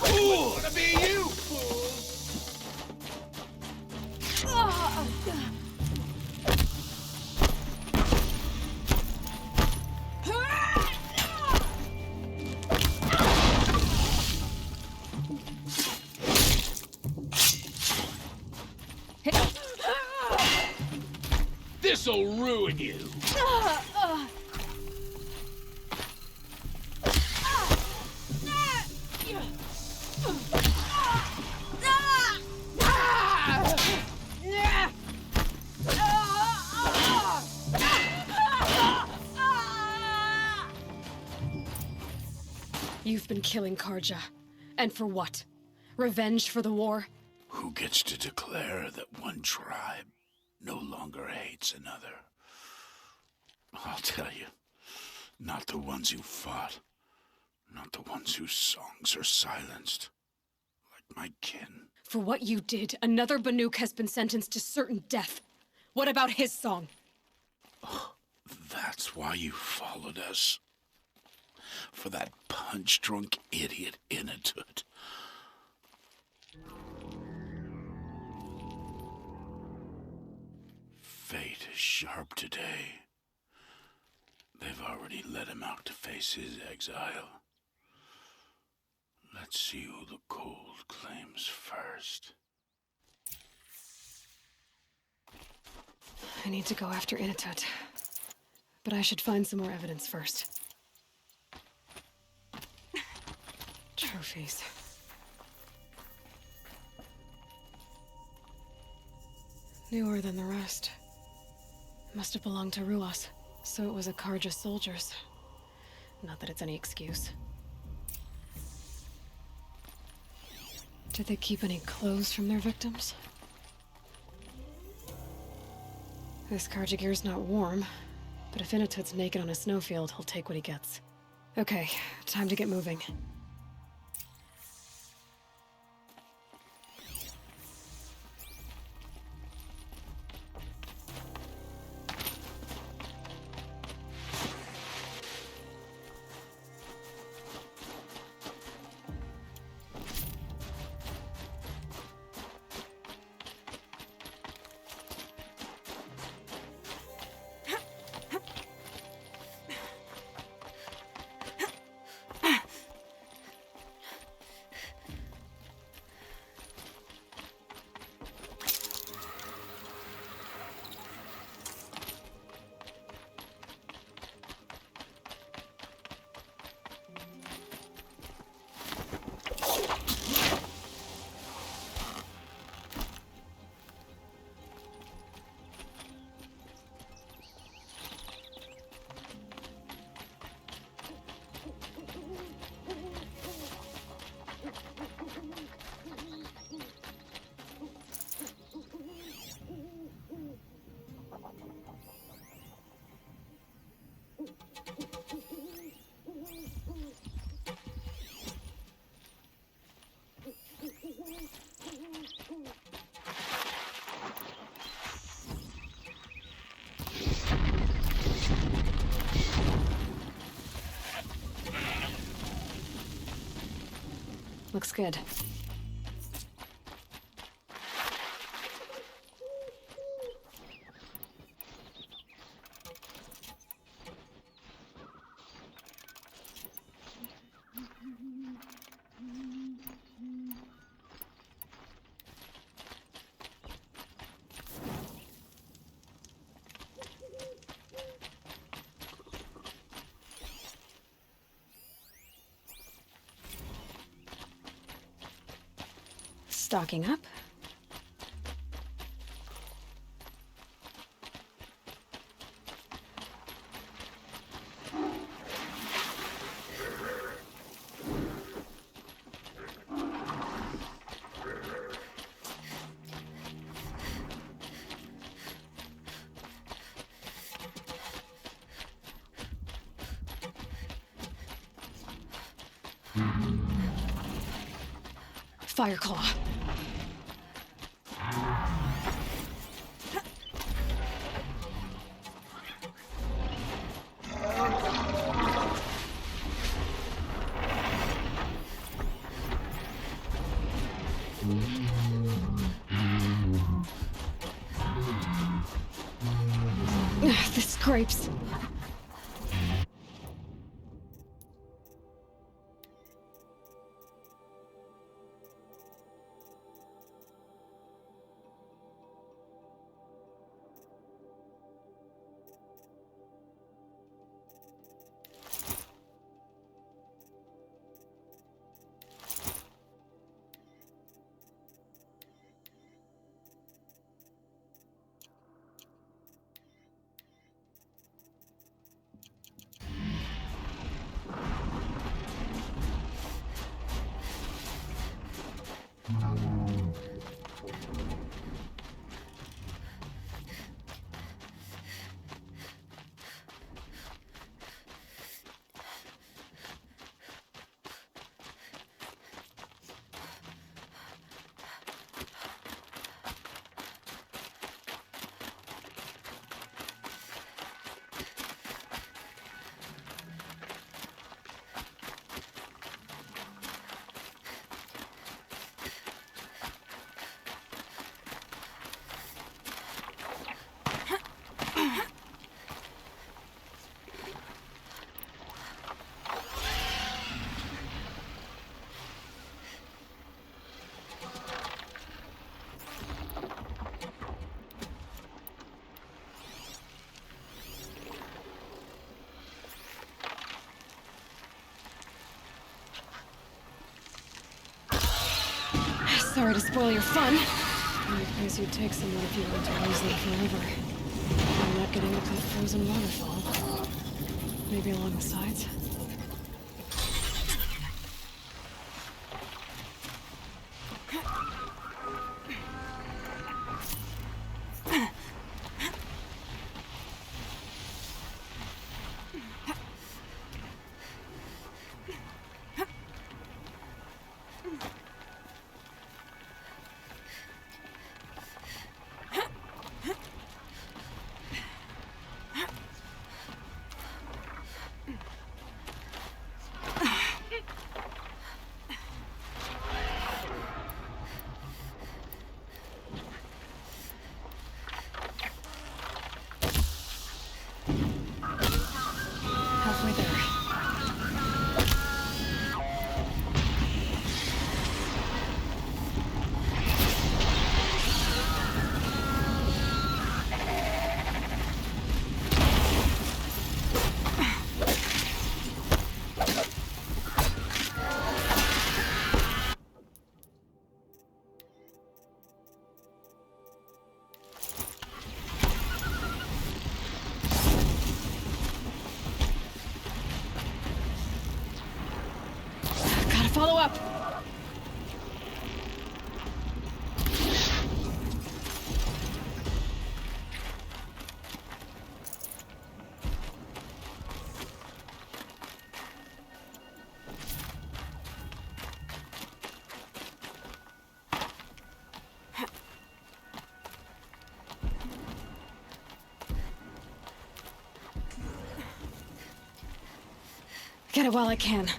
Wanna be you, fools! This'll ruin you! You've been killing Karja. And for what? Revenge for the war? Who gets to declare that one tribe no longer hates another? I'll tell you, not the ones who fought, not the ones whose songs are silenced, like my kin. For what you did, another Banuk has been sentenced to certain death. What about his song? Oh, that's why you followed us. For that punch-drunk idiot M.2. Fate is sharp today. They've already let him out to face his exile. Let's see who the cold claims first. I need to go after M.2. But I should find some more evidence first. Trophies. Newer than the rest. Must have belonged to Ruas, so it was a Karja soldiers. Not that it's any excuse. Did they keep any clothes from their victims? This Karja gear's not warm, but if M.2's naked on a snowfield, he'll take what he gets. Okay, time to get moving. Looks good. Stocking up. Fireclaw. The scrapes. Sorry to spoil your fun. I guess you'd take someone if you wanted to lose them forever. I'm not getting up that frozen waterfall. Maybe along the sides. Follow up! Get it while I can.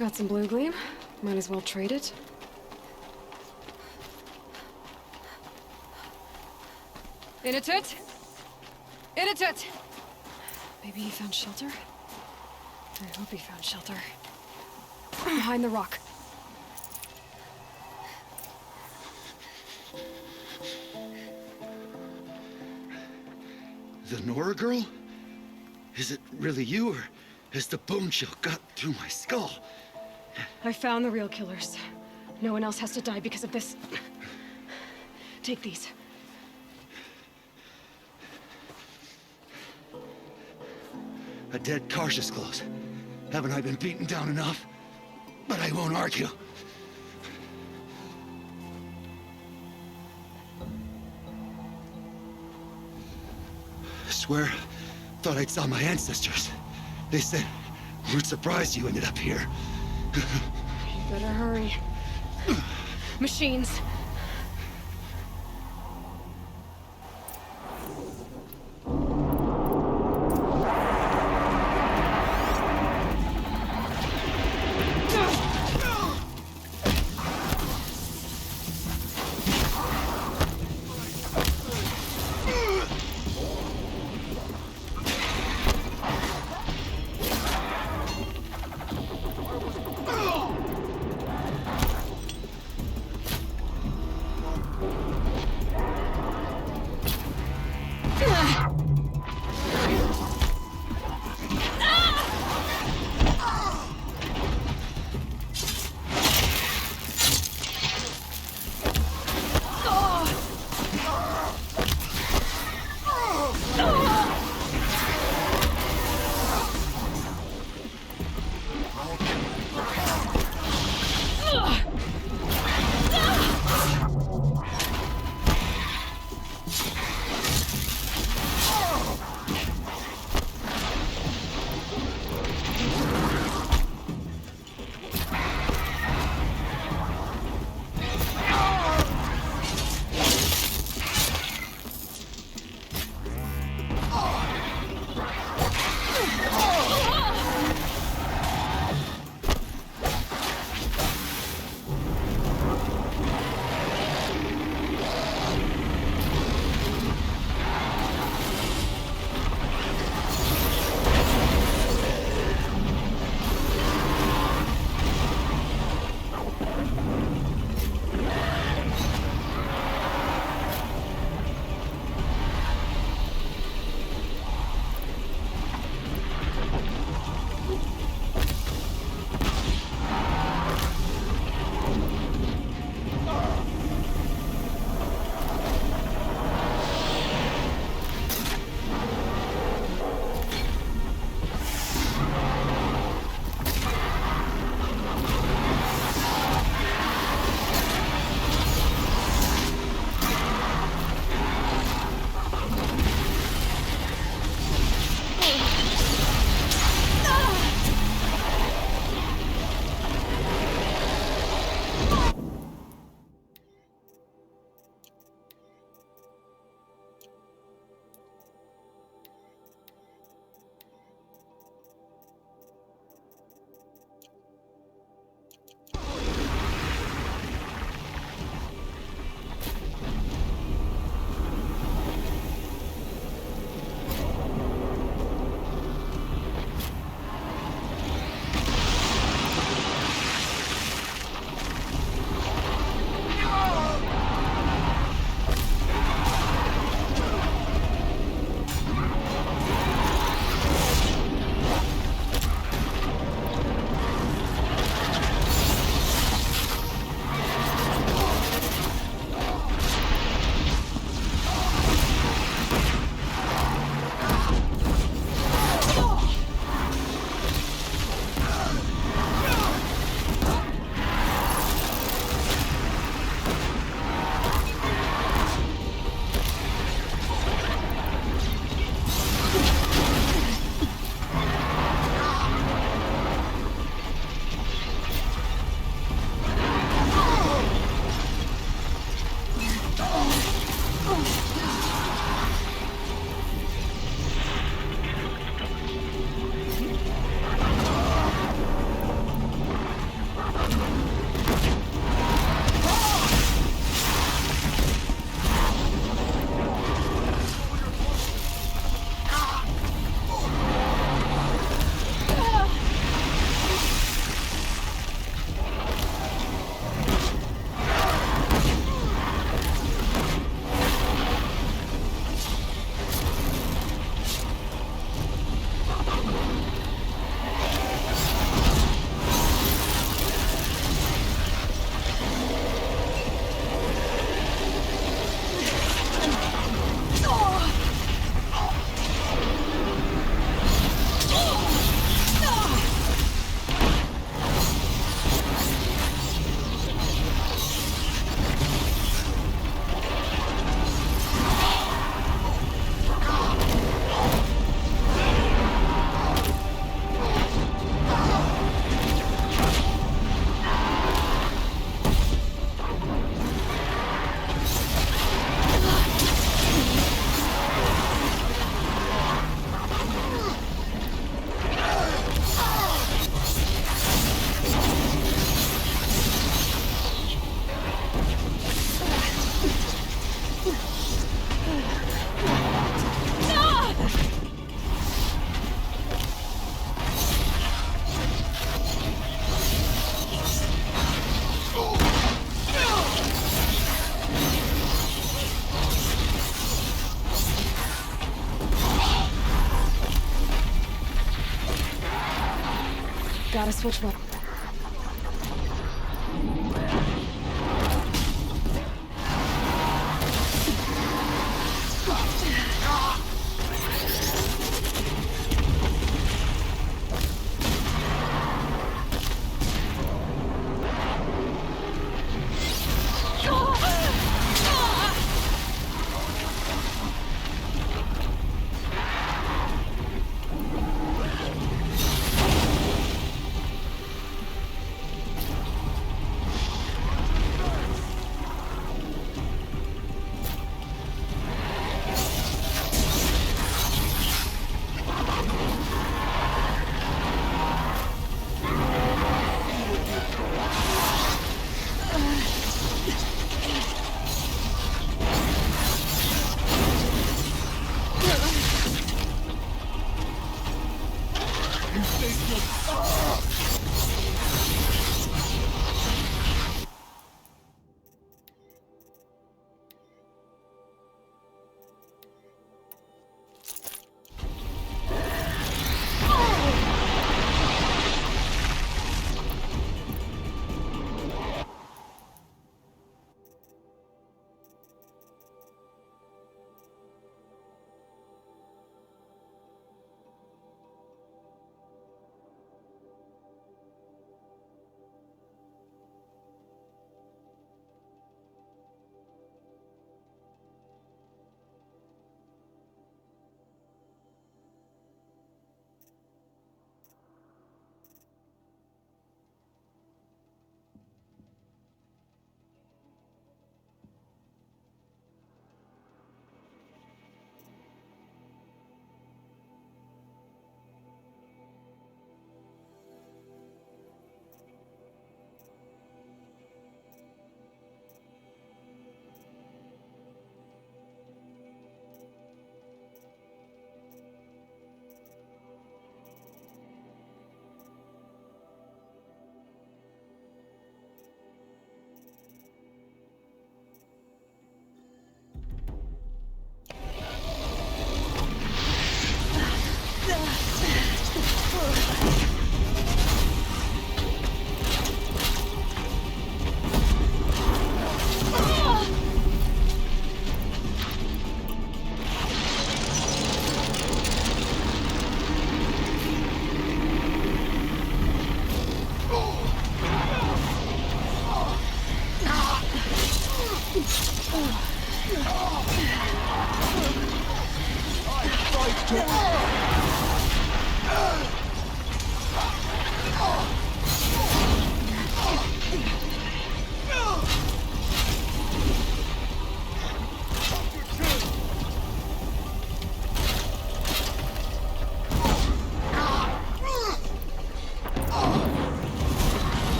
Got some blue gleam. Might as well trade it. In a toot! In a toot! Maybe he found shelter? I hope he found shelter. Behind the rock. The Nora girl? Is it really you, or has the bone chill got through my skull? I found the real killers. No one else has to die because of this. Take these. A dead Karja's close. Haven't I been beaten down enough? But I won't argue. I swear, thought I saw my ancestors. They said, we're surprised you ended up here. You better hurry. Machines. Gotta switch one.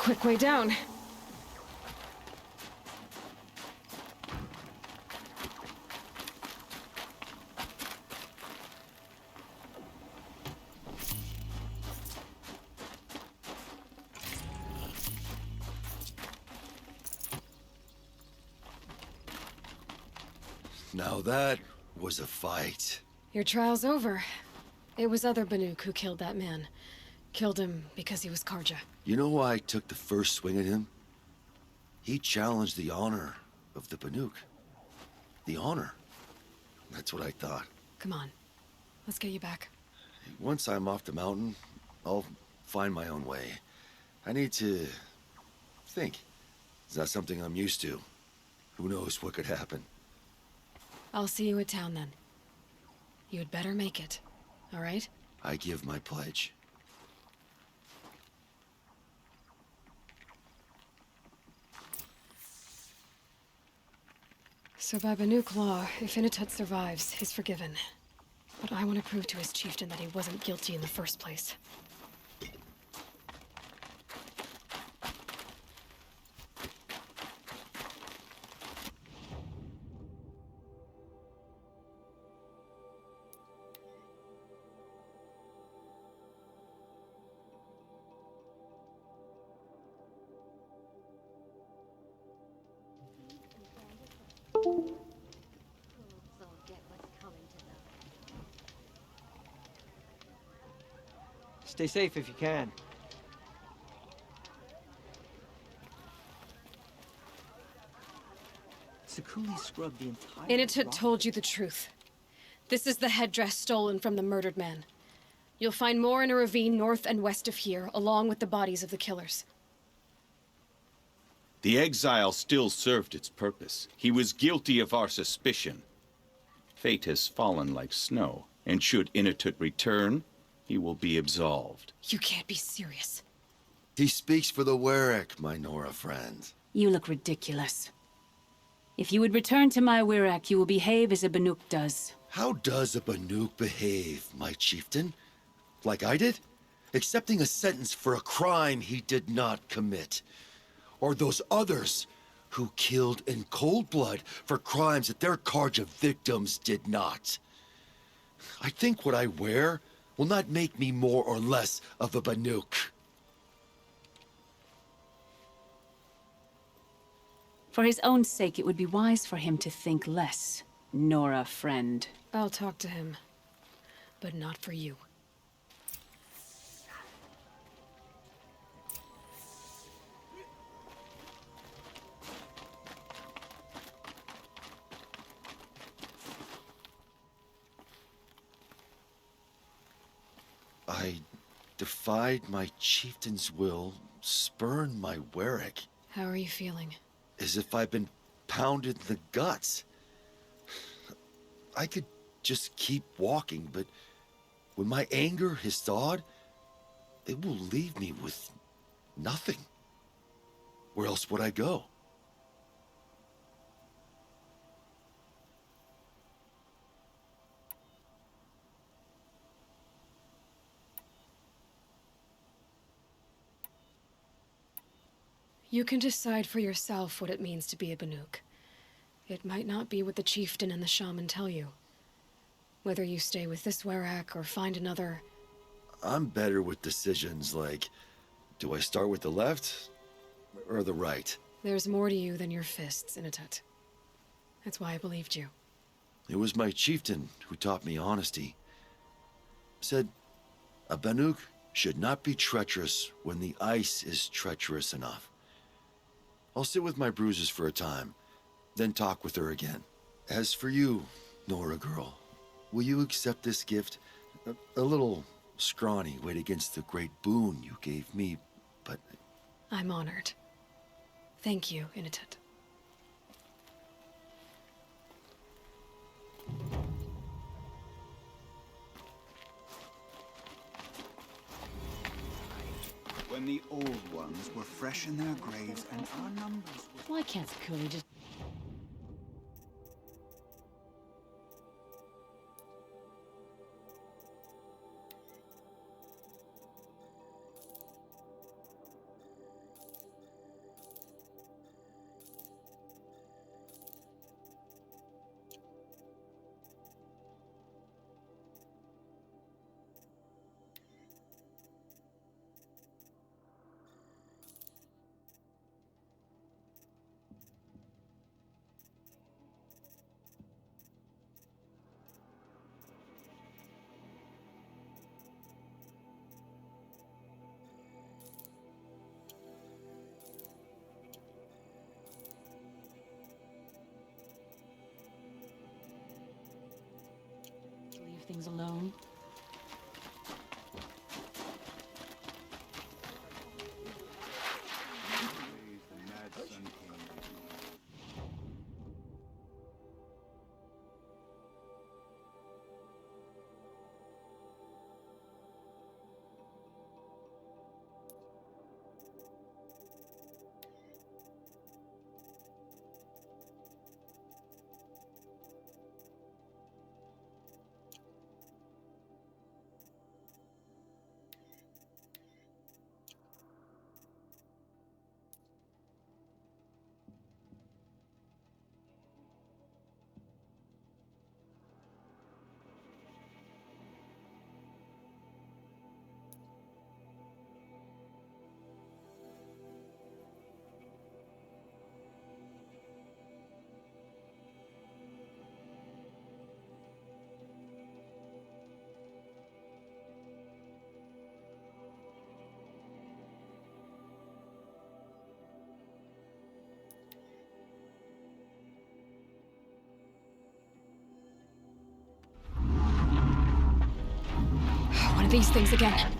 Quick way down. Now that was a fight. Your trial's over. It was other Banuk who killed that man. Killed him because he was Karja. You know why I took the first swing at him? He challenged the honor of the Banuk. The honor. That's what I thought. Come on. Let's get you back. Once I'm off the mountain, I'll find my own way. I need to think. It's not something I'm used to. Who knows what could happen? I'll see you at town then. You had better make it, all right? I give my pledge. So by Banuk law, if Inatut survives, he's forgiven. But I want to prove to his chieftain that he wasn't guilty in the first place. Stay safe if you can. Sakuli scrubbed the entire... Inatut told you the truth. This is the headdress stolen from the murdered man. You'll find more in a ravine north and west of here, along with the bodies of the killers. The exile still served its purpose. He was guilty of our suspicion. Fate has fallen like snow, and should Inatut return, he will be absolved. You can't be serious. He speaks for the Warwick, my Nora friend. You look ridiculous. If you would return to my Wirak, you will behave as a Banuk does. How does a Banuk behave, my chieftain? Like I did? Accepting a sentence for a crime he did not commit. Or those others who killed in cold blood for crimes that their Karja victims did not. I think what I wear will not make me more or less of a Banuk. For his own sake, it would be wise for him to think less, Nora friend. I'll talk to him, but not for you. I defied my chieftain's will, spurned my Warwick. How are you feeling? As if I've been pounded in the guts. I could just keep walking, but when my anger has thawed, it will leave me with nothing. Where else would I go? You can decide for yourself what it means to be a Banuk. It might not be what the chieftain and the shaman tell you. Whether you stay with this Warwick or find another... I'm better with decisions like, do I start with the left or the right? There's more to you than your fists, Inatut. That's why I believed you. It was my chieftain who taught me honesty. Said, a Banuk should not be treacherous when the ice is treacherous enough. I'll sit with my bruises for a time, then talk with her again. As for you, Nora girl, will you accept this gift? A little scrawny weighed against the great boon you gave me, but... I'm honored. Thank you, Inatut. When the old ones were fresh in their graves and our numbers were... Why can't Sakuli just... leave things alone? of these things again.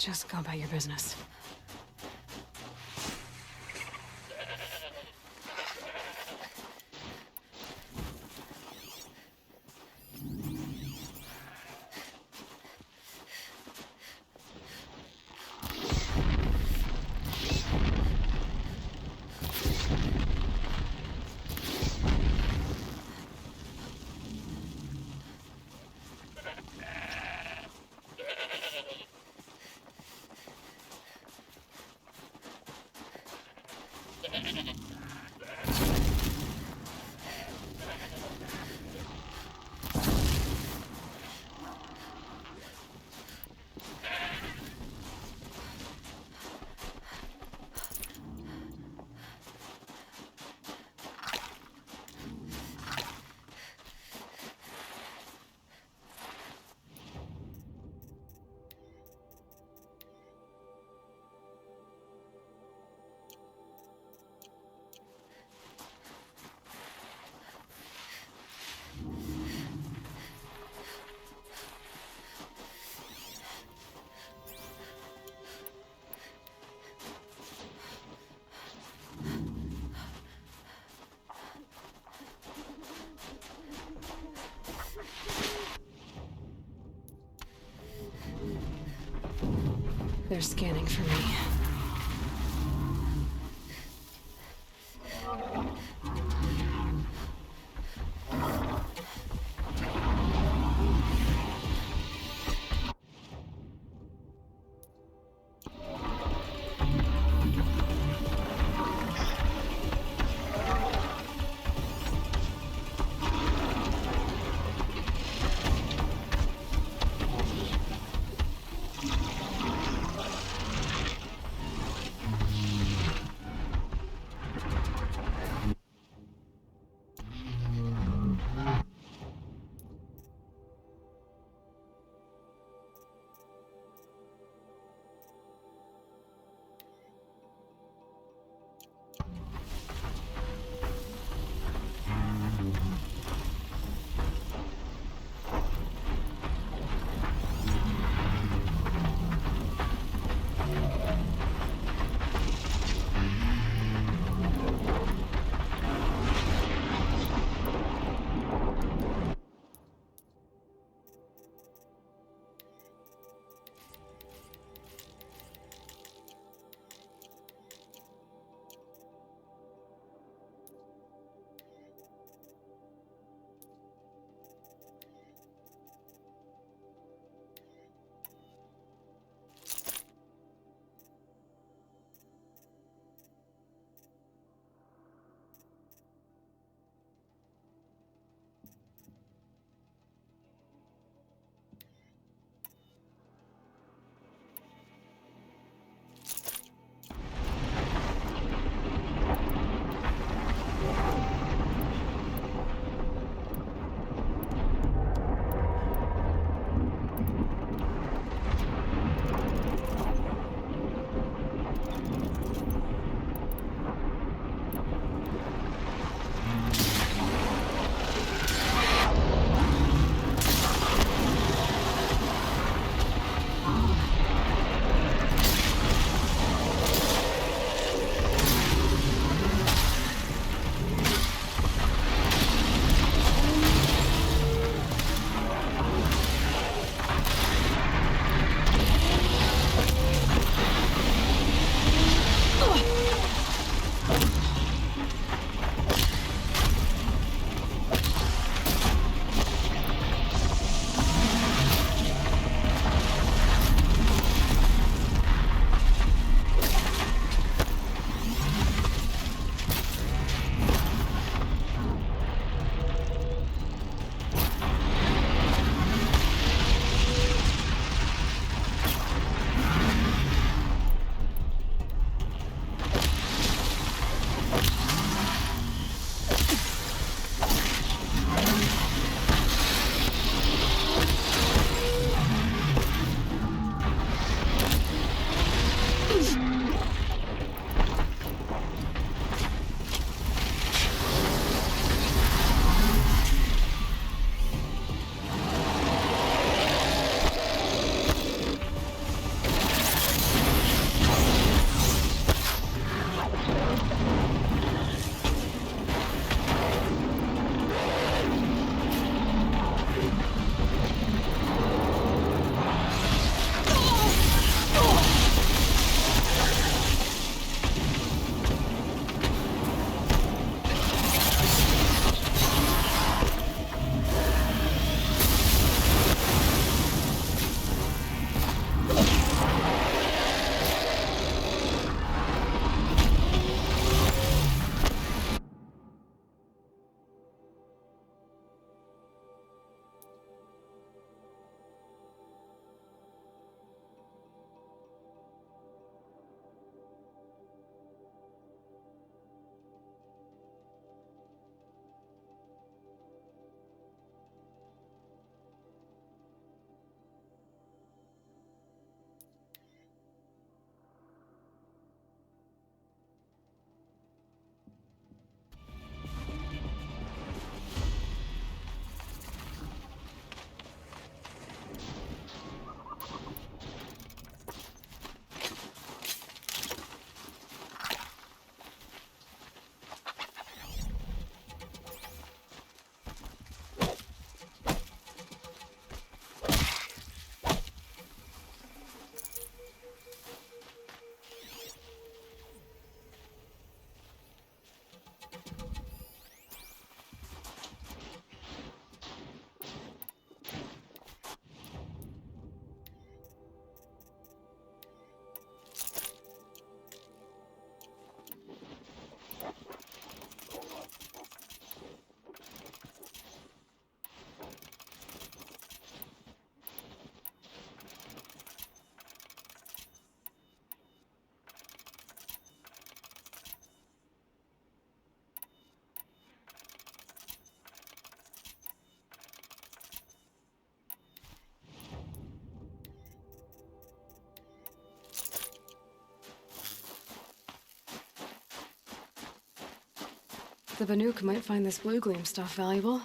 Just go about your business. They're scanning for me. The Banuk might find this blue gleam stuff valuable.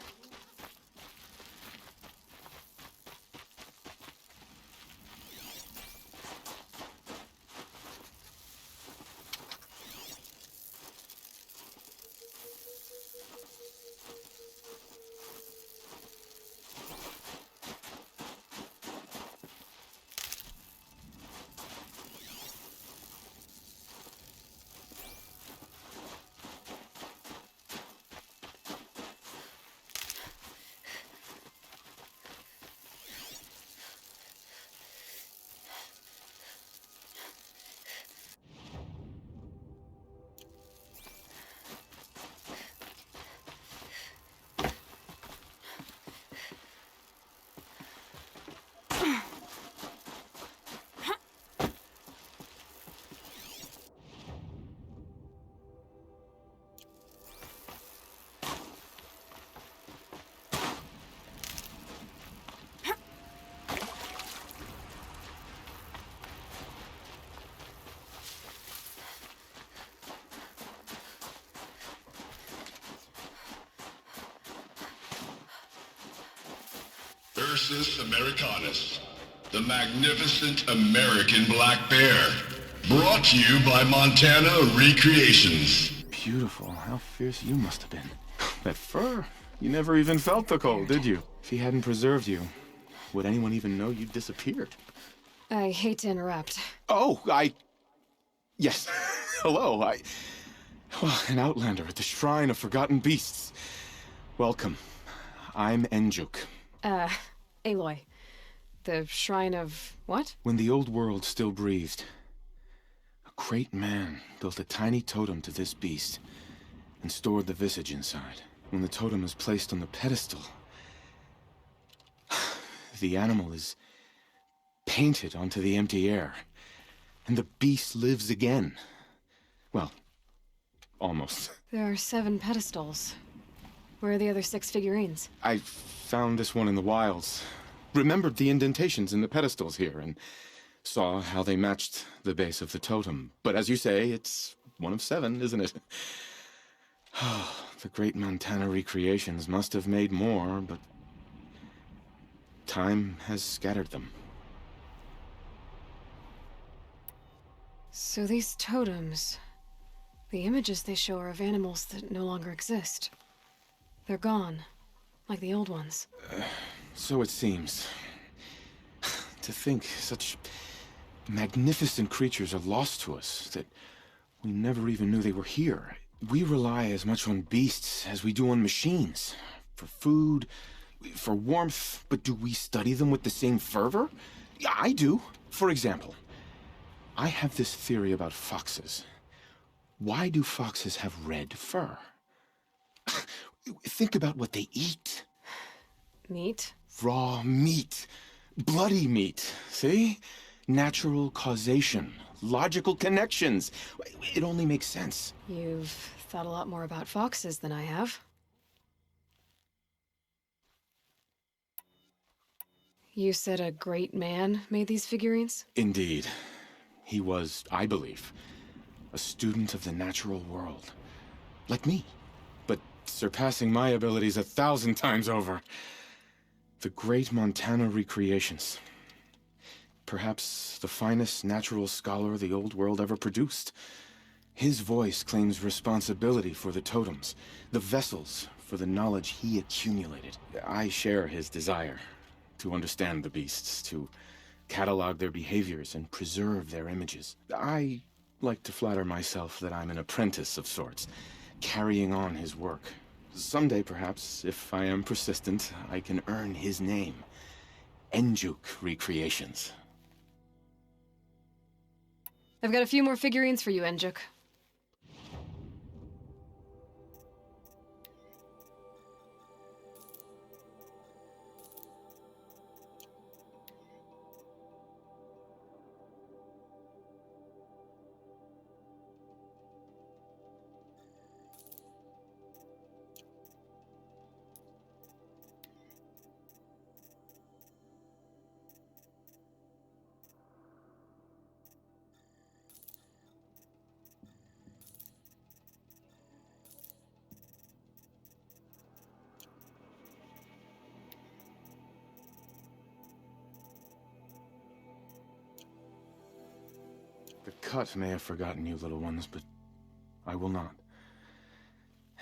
Ursus Americanus, the magnificent American black bear. Brought to you by Montana Recreations. Beautiful. How fierce you must have been. That fur. You never even felt the cold, did you? If he hadn't preserved you, would anyone even know you'd disappeared? I hate to interrupt. Oh, Yes. Hello, an outlander at the Shrine of Forgotten Beasts. Welcome. I'm M.2. Aloy. The Shrine of what? When the old world still breathed, a great man built a tiny totem to this beast and stored the visage inside. When the totem is placed on the pedestal, the animal is painted onto the empty air, and the beast lives again. Well, almost. There are 7 pedestals. Where are the other 6 figurines? I found this one in the wilds. Remembered the indentations in the pedestals here, and saw how they matched the base of the totem. But as you say, it's one of 7, isn't it? The great Montana Recreations must have made more, but time has scattered them. So these totems, the images they show are of animals that no longer exist. They're gone, like the old ones. So it seems. To think such magnificent creatures are lost to us, that we never even knew they were here. We rely as much on beasts as we do on machines. For food, for warmth, but do we study them with the same fervor? Yeah, I do. For example, I have this theory about foxes. Why do foxes have red fur? Think about what they eat. Meat? Raw meat. Bloody meat. See? Natural causation. Logical connections. It only makes sense. You've thought a lot more about foxes than I have. You said a great man made these figurines? Indeed. He was, I believe, a student of the natural world. Like me. But surpassing my abilities 1,000 times over. The great Montana Recreations. Perhaps the finest natural scholar the old world ever produced. His voice claims responsibility for the totems, the vessels for the knowledge he accumulated. I share his desire to understand the beasts, to catalog their behaviors and preserve their images. I like to flatter myself that I'm an apprentice of sorts, carrying on his work. Someday, perhaps, if I am persistent, I can earn his name. M.2 Recreations. I've got a few more figurines for you, M.2. cut may have forgotten you, little ones, but I will not.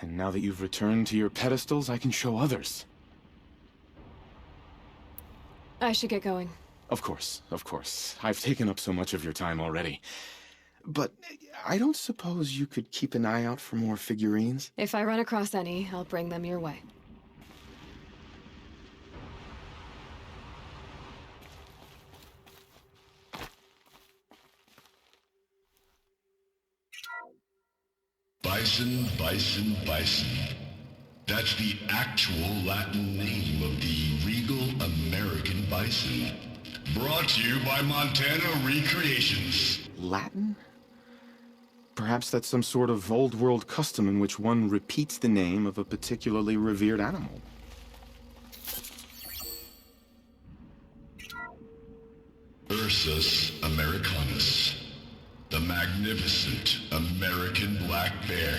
And now that you've returned to your pedestals, I can show others. I should get going. Of course, of course. I've taken up so much of your time already. But I don't suppose you could keep an eye out for more figurines? If I run across any, I'll bring them your way. Bison, bison, bison. That's the actual Latin name of the regal American bison. Brought to you by Montana Recreations. Latin? Perhaps that's some sort of old world custom in which one repeats the name of a particularly revered animal. Ursus americanus. The magnificent American black bear.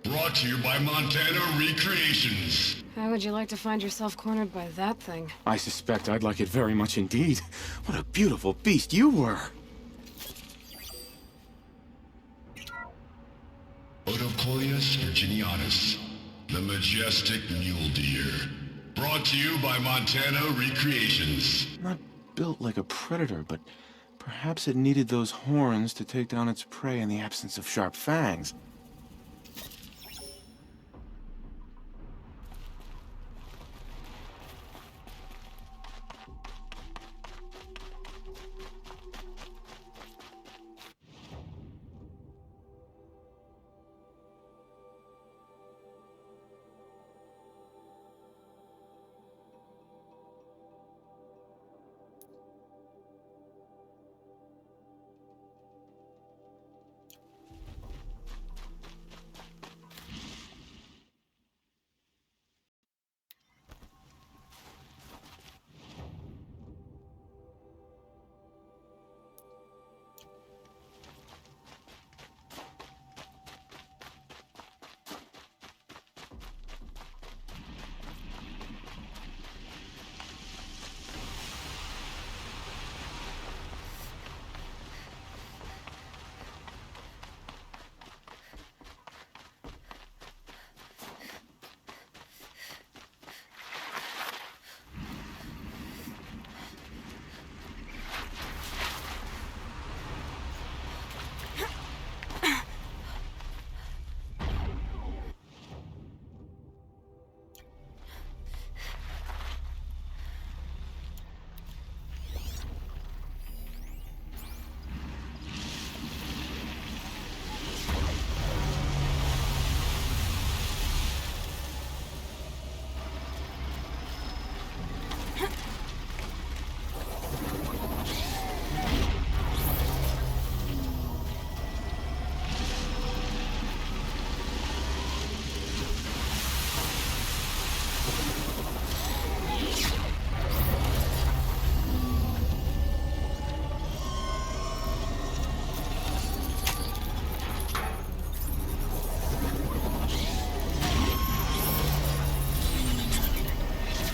Brought to you by Montana Recreations. How would you like to find yourself cornered by that thing? I suspect I'd like it very much indeed. What a beautiful beast you were! Otocoius virginianus. The majestic mule deer. Brought to you by Montana Recreations. Not built like a predator, but perhaps it needed those horns to take down its prey in the absence of sharp fangs.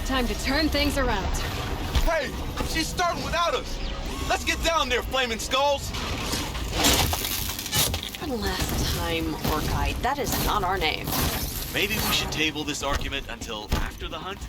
Time to turn things around. Hey, she's starting without us. Let's get down there, flaming skulls. Last time, Orkite, that is not our name. Maybe we should table this argument until after the hunt?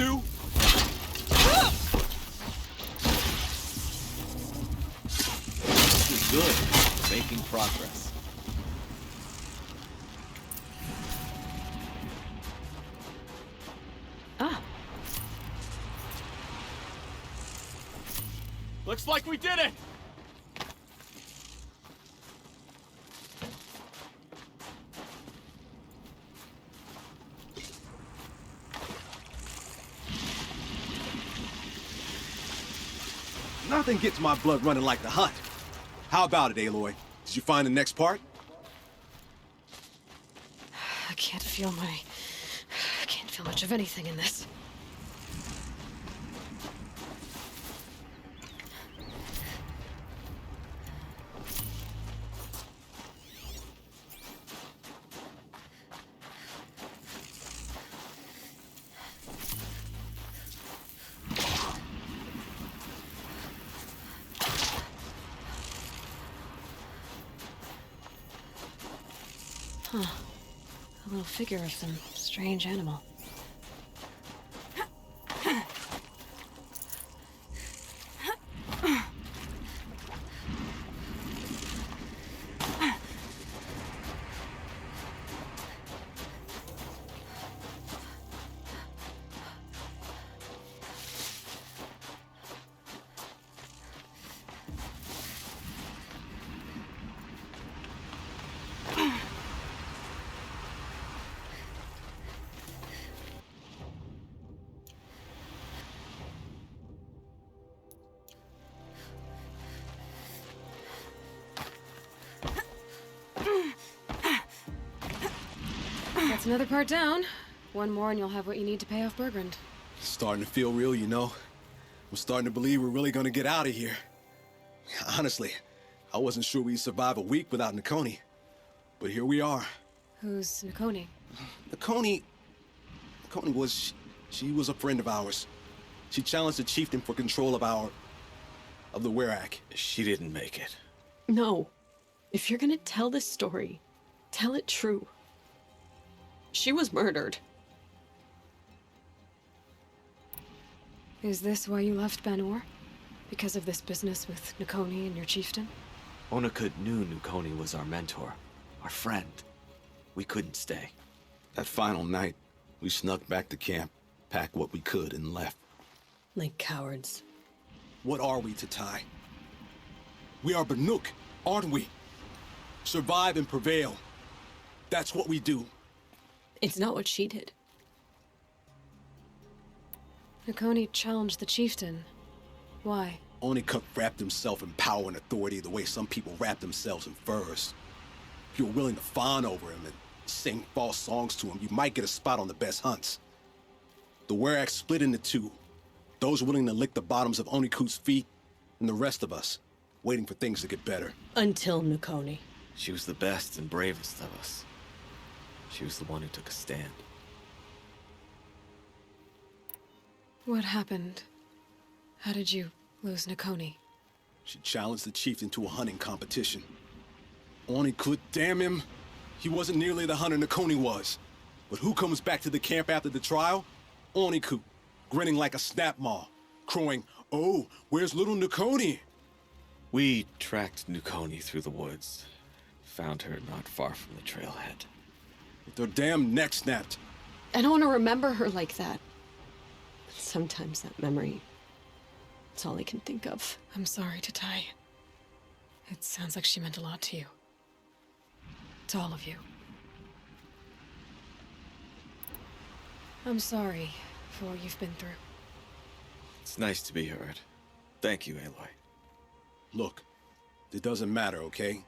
do? This is good. Making progress. Ah. Looks like we did it! Nothing gets my blood running like the hunt. How about it, Aloy? Did you find the next part? I can't feel much of anything in this. Huh. A little figure of some strange animal. That's another part down. One more and you'll have what you need to pay off Bergrand. Starting to feel real, you know. I'm starting to believe we're really gonna get out of here. Honestly, I wasn't sure we'd survive a week without Nakoni. But here we are. Who's Nakoni? Nakoni was... she was a friend of ours. She challenged the chieftain for control of the Werak. She didn't make it. No. If you're gonna tell this story, tell it true. She was murdered. Is this why you left Banor? Because of this business with Nakoni and your chieftain? Onakut knew Nakoni was our mentor, our friend. We couldn't stay. That final night, we snuck back to camp, packed what we could, and left. Like cowards. What are we, Tatai? We are Banuk, aren't we? Survive and prevail. That's what we do. It's not what she did. Nakoni challenged the chieftain. Why? Onakut wrapped himself in power and authority the way some people wrap themselves in furs. If you're willing to fawn over him and sing false songs to him, you might get a spot on the best hunts. The Werak split into two. Those willing to lick the bottoms of Onakut's feet, and the rest of us, waiting for things to get better. Until Nakoni. She was the best and bravest of us. She was the one who took a stand. What happened? How did you lose Nakoni? She challenged the chieftain to a hunting competition. Onakut, damn him! He wasn't nearly the hunter Nakoni was. But who comes back to the camp after the trial? Onakut, grinning like a snap maw, crowing, "Oh, where's little Nakoni?" We tracked Nakoni through the woods. Found her not far from the trailhead. With their damn neck snapped. I don't want to remember her like that. Sometimes that memory, it's all I can think of. I'm sorry, Tatai. It sounds like she meant a lot to you. To all of you. I'm sorry for what you've been through. It's nice to be heard. Thank you, Aloy. Look, it doesn't matter, okay?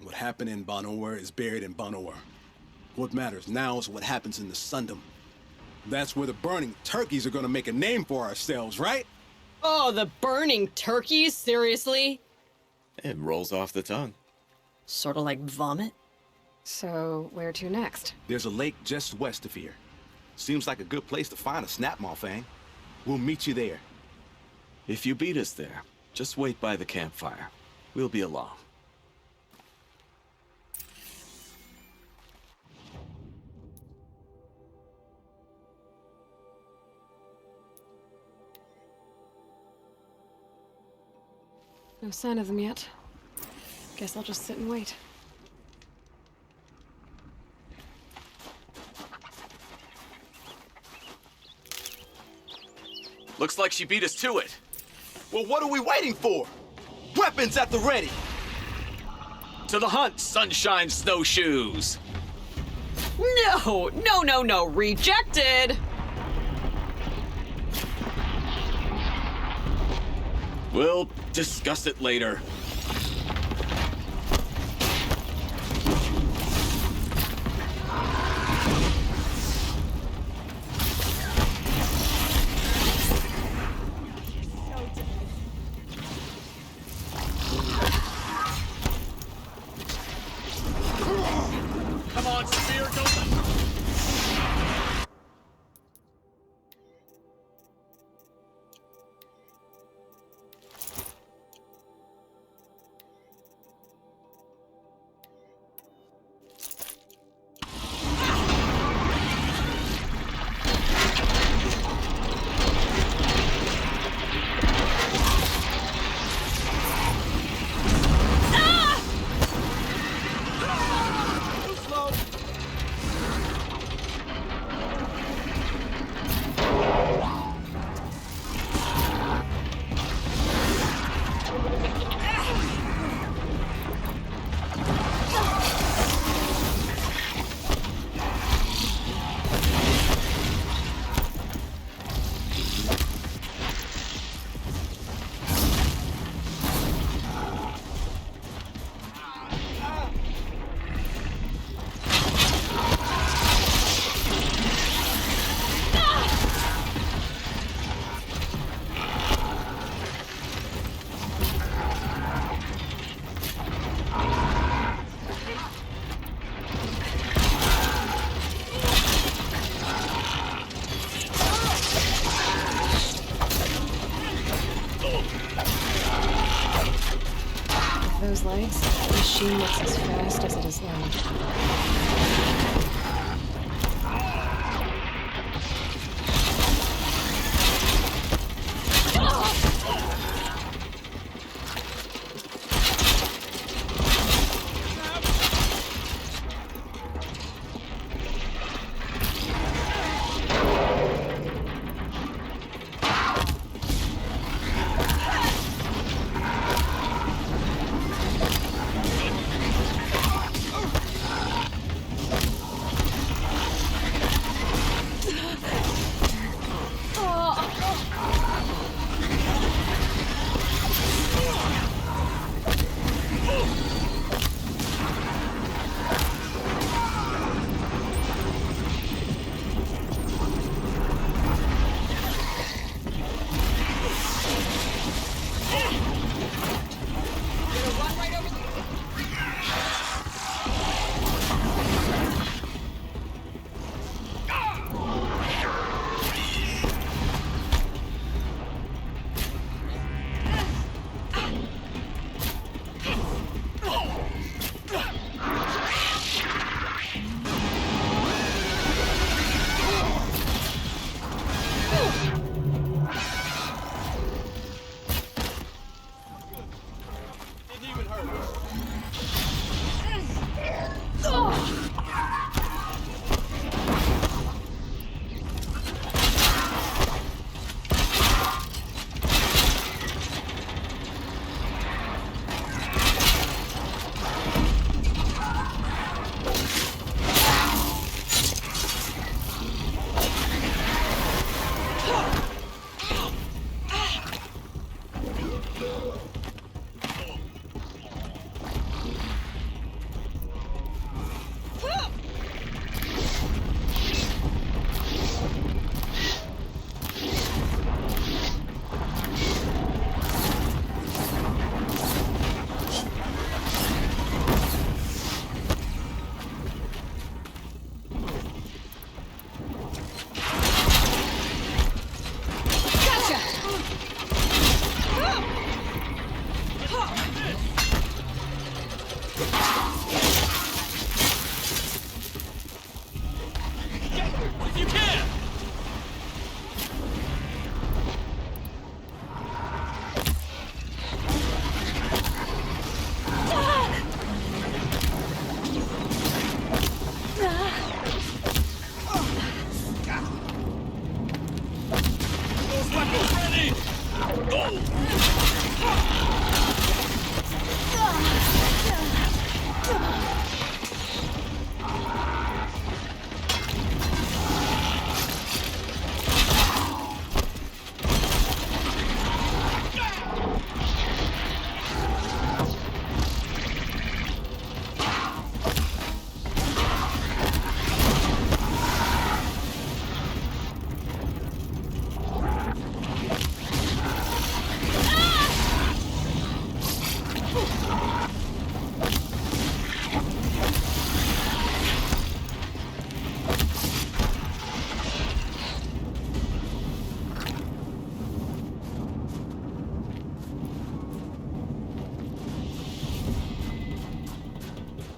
What happened in Banor is buried in Banor. What matters now is what happens in the Sundom. That's where the burning turkeys are gonna make a name for ourselves, right? Oh, the burning turkeys? Seriously? It rolls off the tongue. Sort of like vomit? So, where to next? There's a lake just west of here. Seems like a good place to find a snapmaw fang. We'll meet you there. If you beat us there, just wait by the campfire. We'll be along. No sign of them yet. Guess I'll just sit and wait. Looks like she beat us to it. Well, what are we waiting for? Weapons at the ready! To the hunt, sunshine snowshoes! No, rejected! We'll discuss it later. Come on, Spear, go! Those legs, the machine looks as fast as it is loud.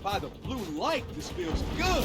By the blue light, this feels good!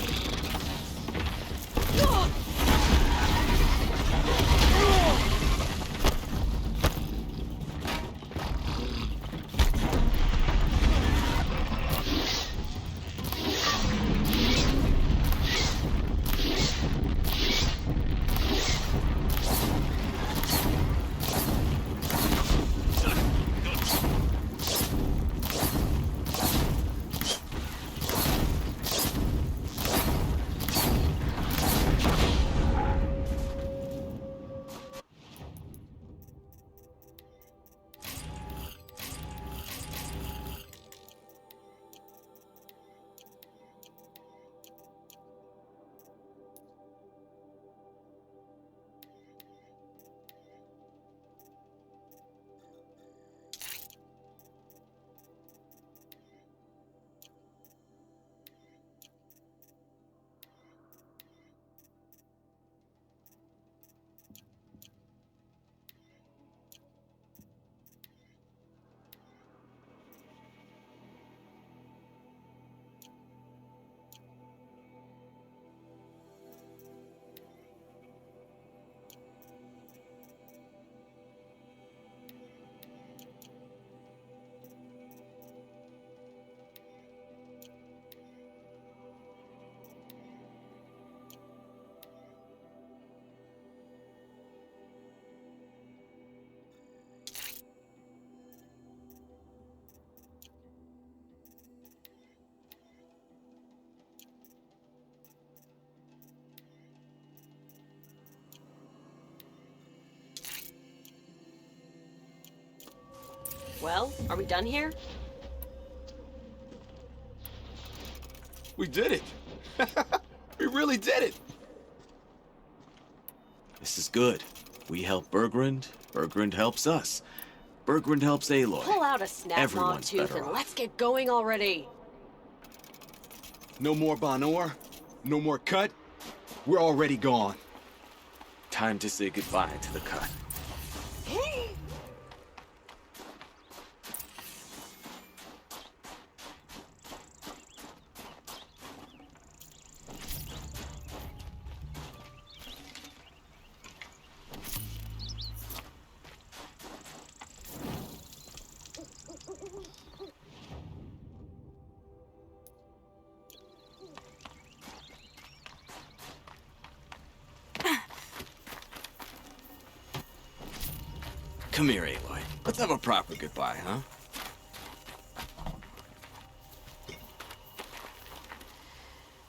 Well, are we done here? We did it! We really did it! This is good. We help Bergrund, Bergrund helps us. Bergrund helps Aloy. Pull out a snap Everyone's tooth better and off. let's get going already. No more Bonor, no more cut. We're already gone. Time to say goodbye to the cut. Come here, Aloy. Let's have a proper goodbye, huh?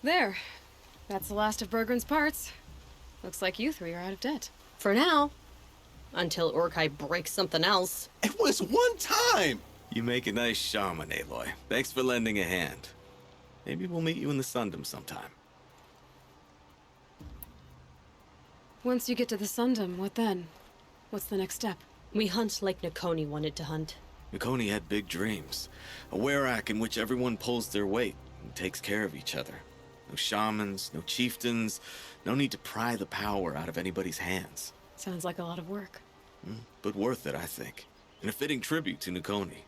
There. That's the last of Bergrund's parts. Looks like you three are out of debt. For now. Until Urkai breaks something else. It was one time! You make a nice shaman, Aloy. Thanks for lending a hand. Maybe we'll meet you in the Sundom sometime. Once you get to the Sundom, what then? What's the next step? We hunt like Nakoni wanted to hunt. Nakoni had big dreams. A werak in which everyone pulls their weight and takes care of each other. No shamans, no chieftains, no need to pry the power out of anybody's hands. Sounds like a lot of work. But worth it, I think. And a fitting tribute to Nakoni.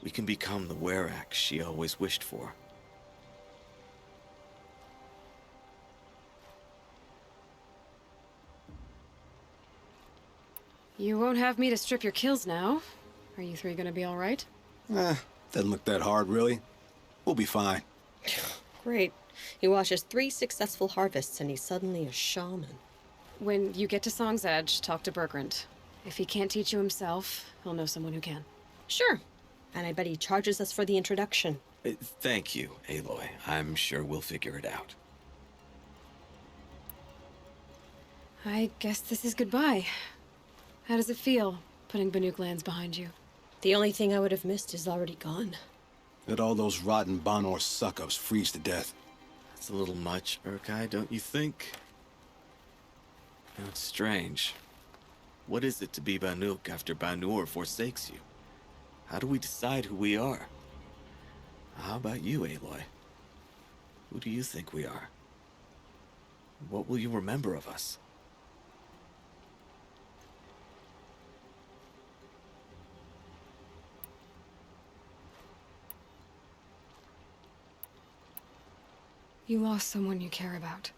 We can become the werak she always wished for. You won't have me to strip your kills now. Are you three gonna be all right? Doesn't look that hard, really. We'll be fine. Great. He watches 3 successful harvests and he's suddenly a shaman. When you get to Song's Edge, talk to Bergrund. If he can't teach you himself, he'll know someone who can. Sure. And I bet he charges us for the introduction. Thank you, Aloy. I'm sure we'll figure it out. I guess this is goodbye. How does it feel, putting Banuk lands behind you? The only thing I would have missed is already gone. Let all those rotten Bonor suck-ups freeze to death. That's a little much, Urkai, don't you think? No, it's strange. What is it to be Banuk after Banur forsakes you? How do we decide who we are? How about you, Aloy? Who do you think we are? What will you remember of us? You lost someone you care about.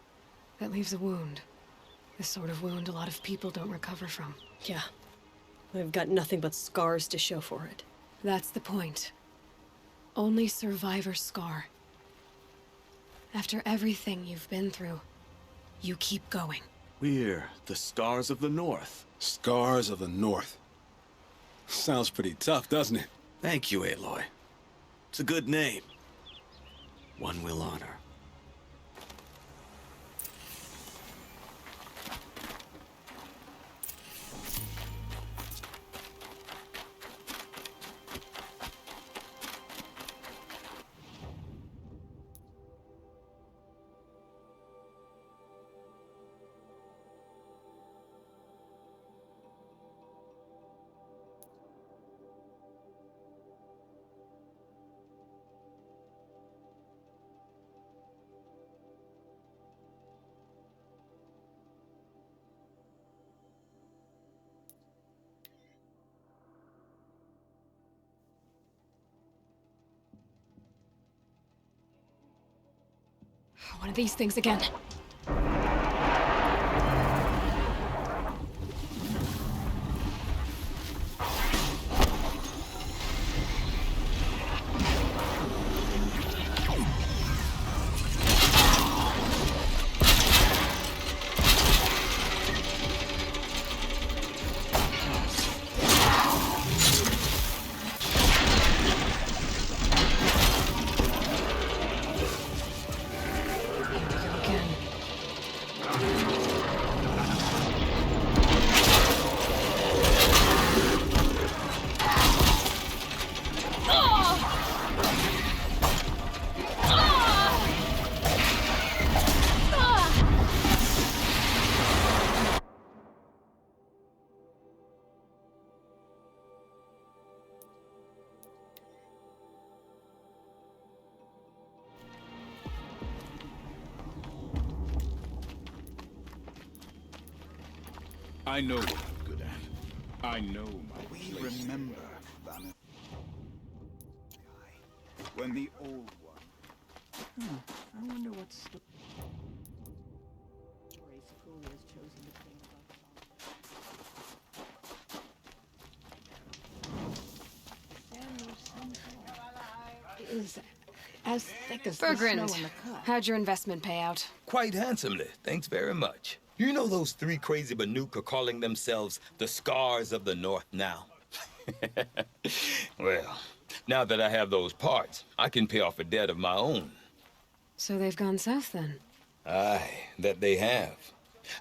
That leaves a wound. This sort of wound a lot of people don't recover from. Yeah. I've got nothing but scars to show for it. That's the point. Only survivor's scar. After everything you've been through, you keep going. We're the Scars of the North. Scars of the North. Sounds pretty tough, doesn't it? Thank you, Aloy. It's a good name. One we'll honor. One of these things again. I know what I'm good at. I know my We place. remember, Vanna. When the old one... I wonder what's the... race Cooley has chosen to bring about. Is as thick as the snow in Bergrand, the cut. how'd your investment pay out? Quite handsomely, thanks very much. You know those three crazy Banuk are calling themselves the Scars of the North now? Well, now that I have those parts, I can pay off a debt of my own. So they've gone south then? Aye, that they have.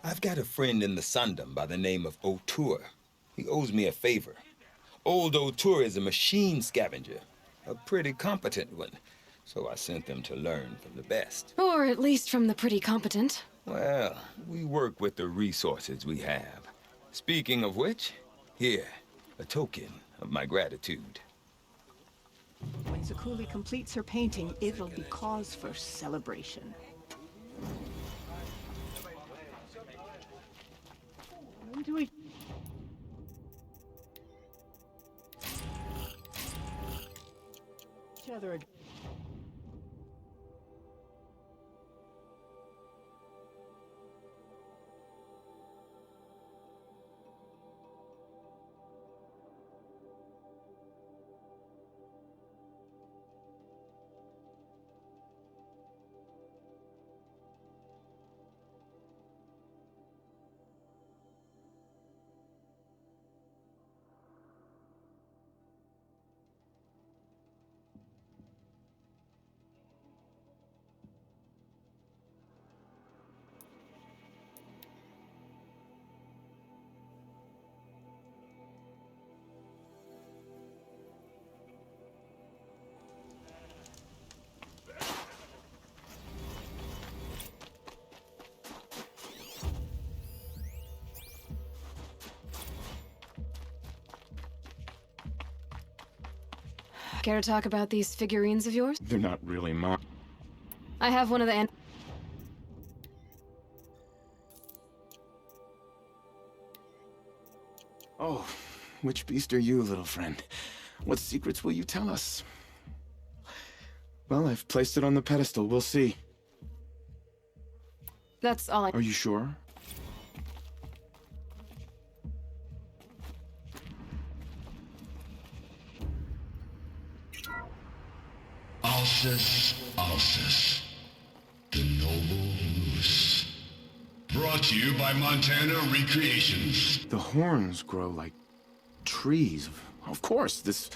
I've got a friend in the Sundom by the name of O'Toole. He owes me a favor. Old O'Toole is a machine scavenger, a pretty competent one. So I sent them to learn from the best. Or at least from the pretty competent. Well, we work with the resources we have. Speaking of which, here, a token of my gratitude. When Zakuli completes her painting, it'll be cause for celebration. When do we... each other again? Care to talk about these figurines of yours? They're not really mine. I have one of the Oh, which beast are you, little friend? What secrets will you tell us? Well, I've placed it on the pedestal. We'll see. That's all I... Are you sure? ASUS, the noble moose. Brought to you by Montana Recreations. The horns grow like trees. Of course, this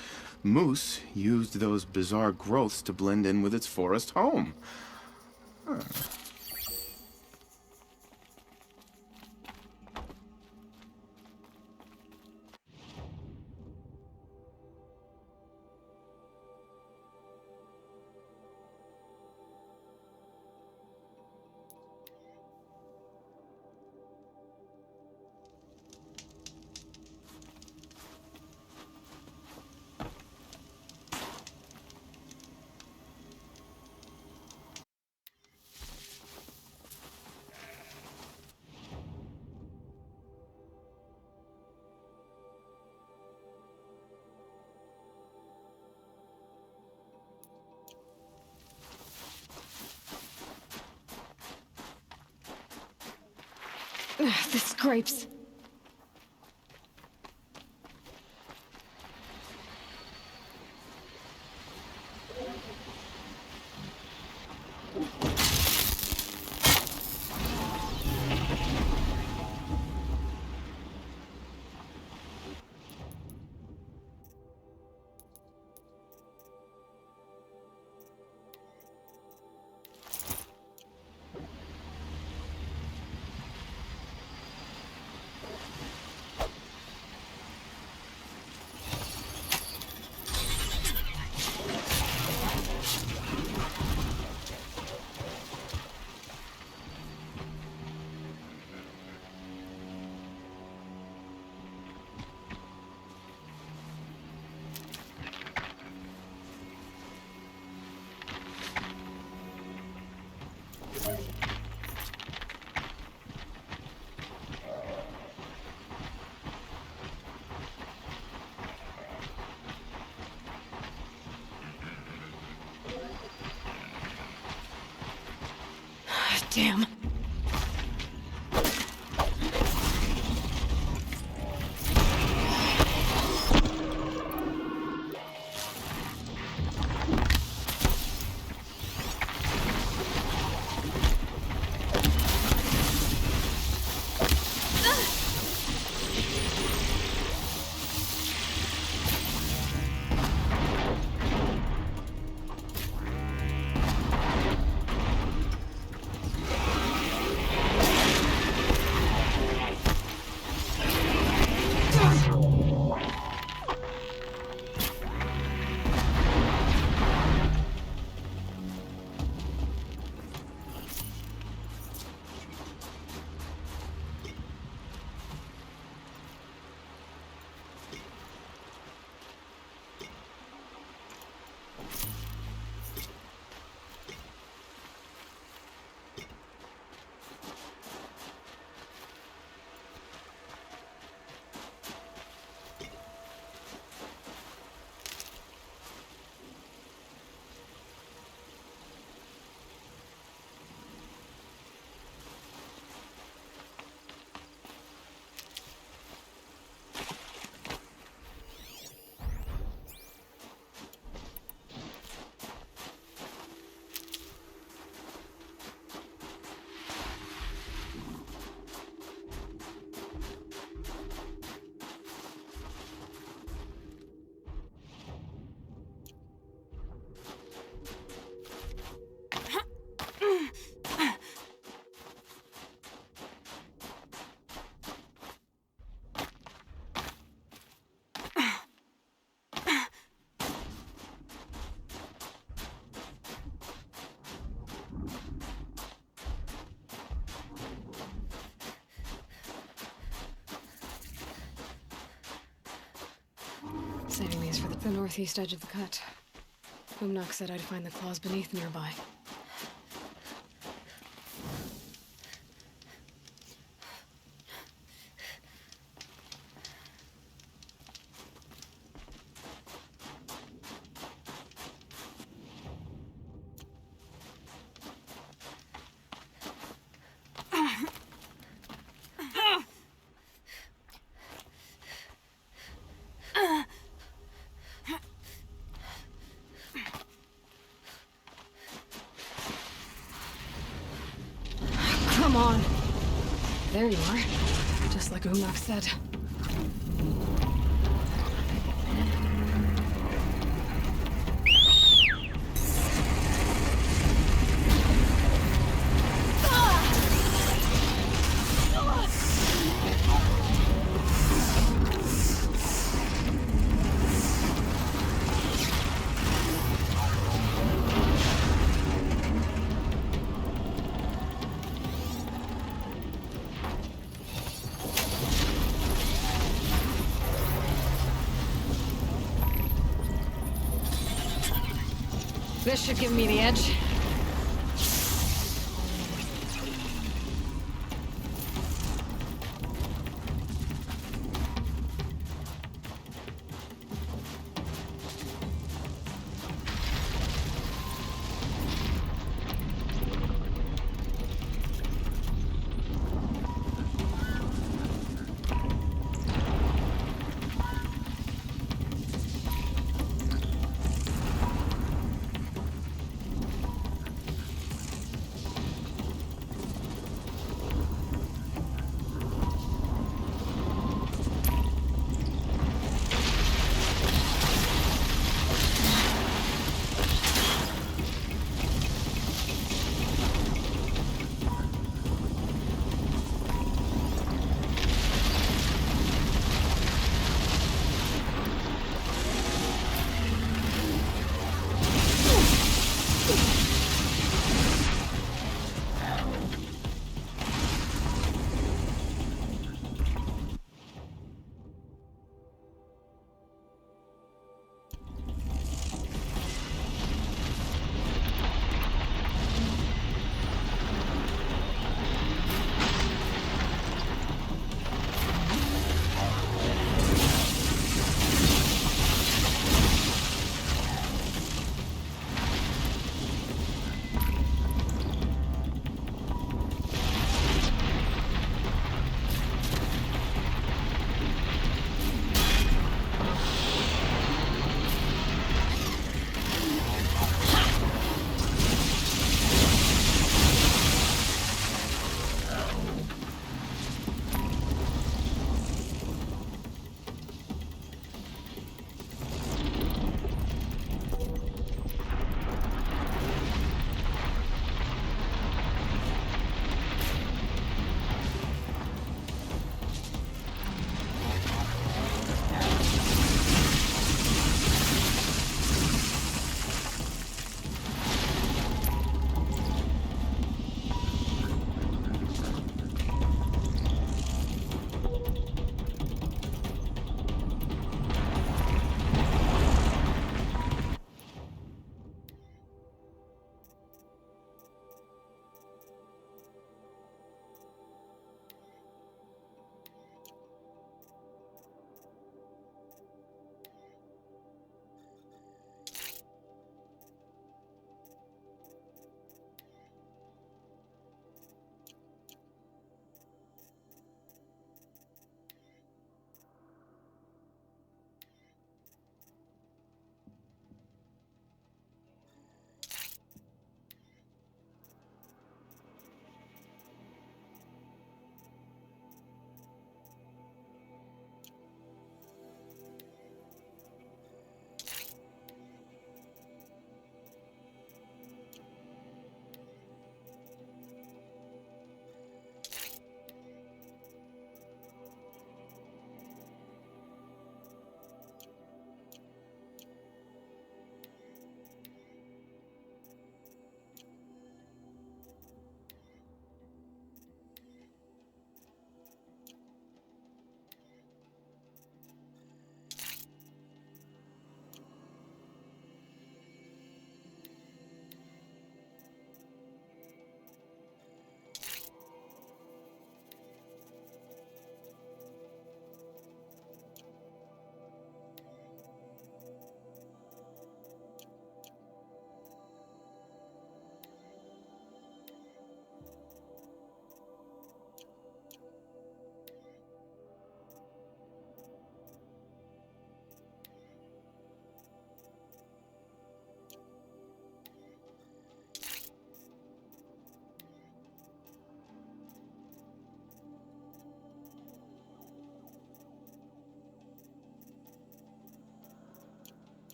moose used those bizarre growths to blend in with its forest home. Huh. The scrapes. Damn. Saving these for the northeast edge of the cut. Boomnock said I'd find the claws beneath nearby. Come on. There you are. Just like Umak said. This should give me the edge.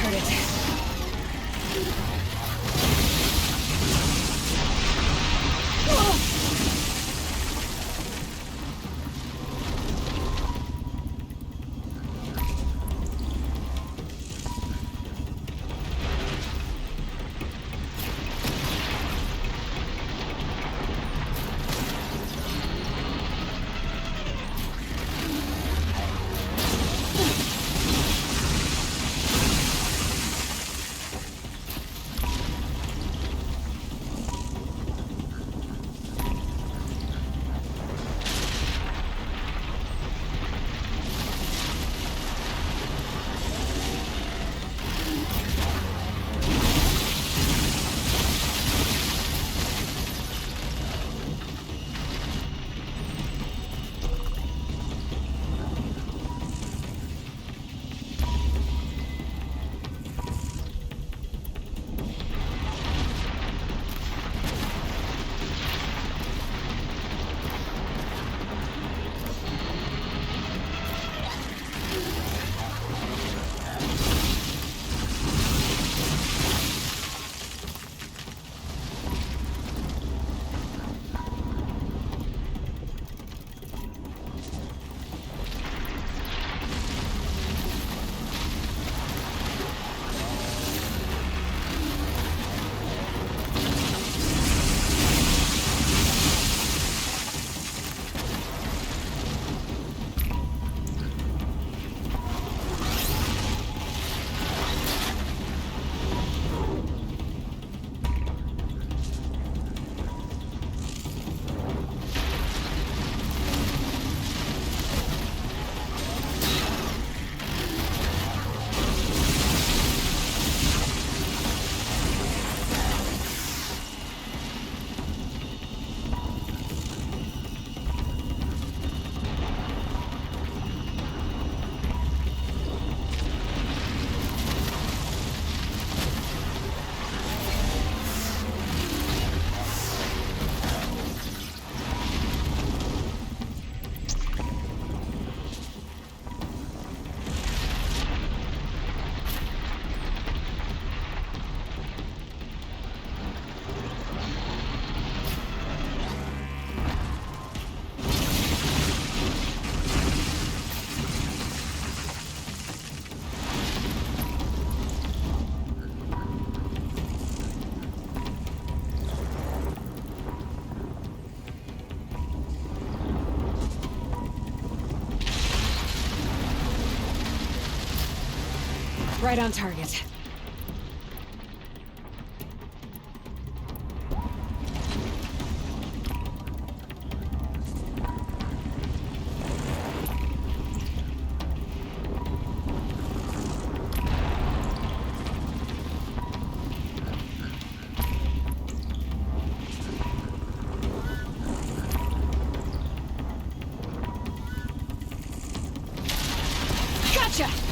heard it. Right on target. Gotcha!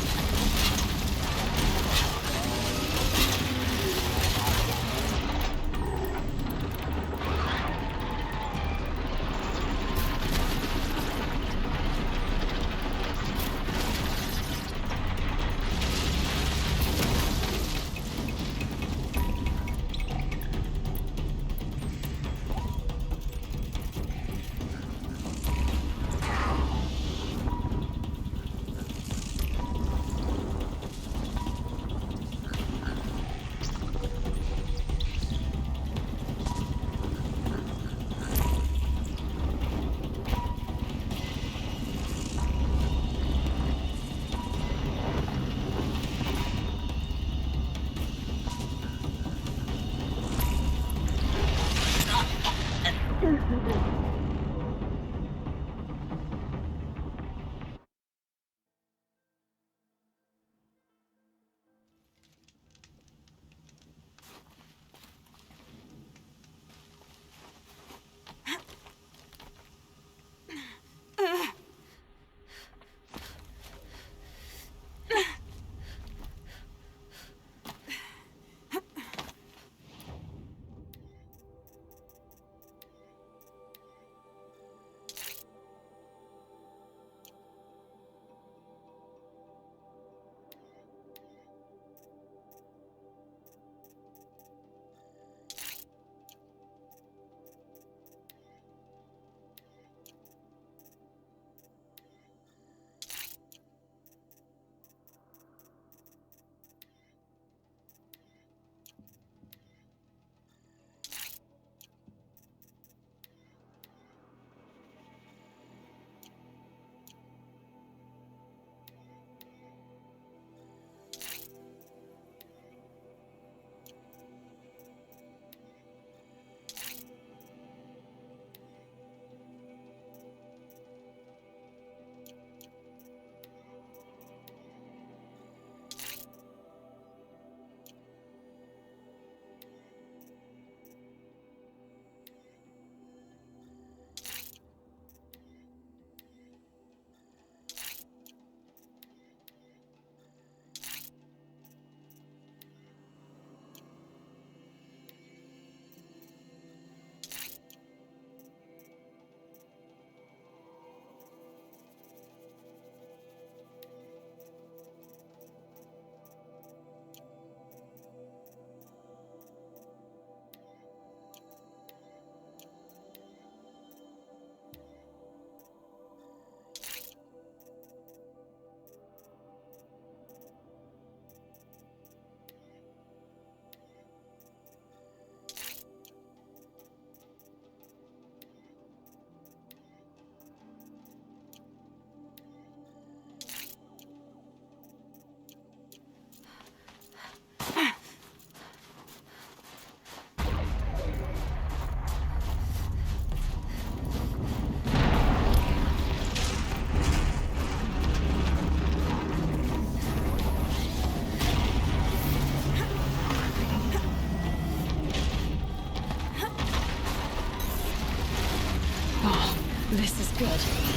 This is good.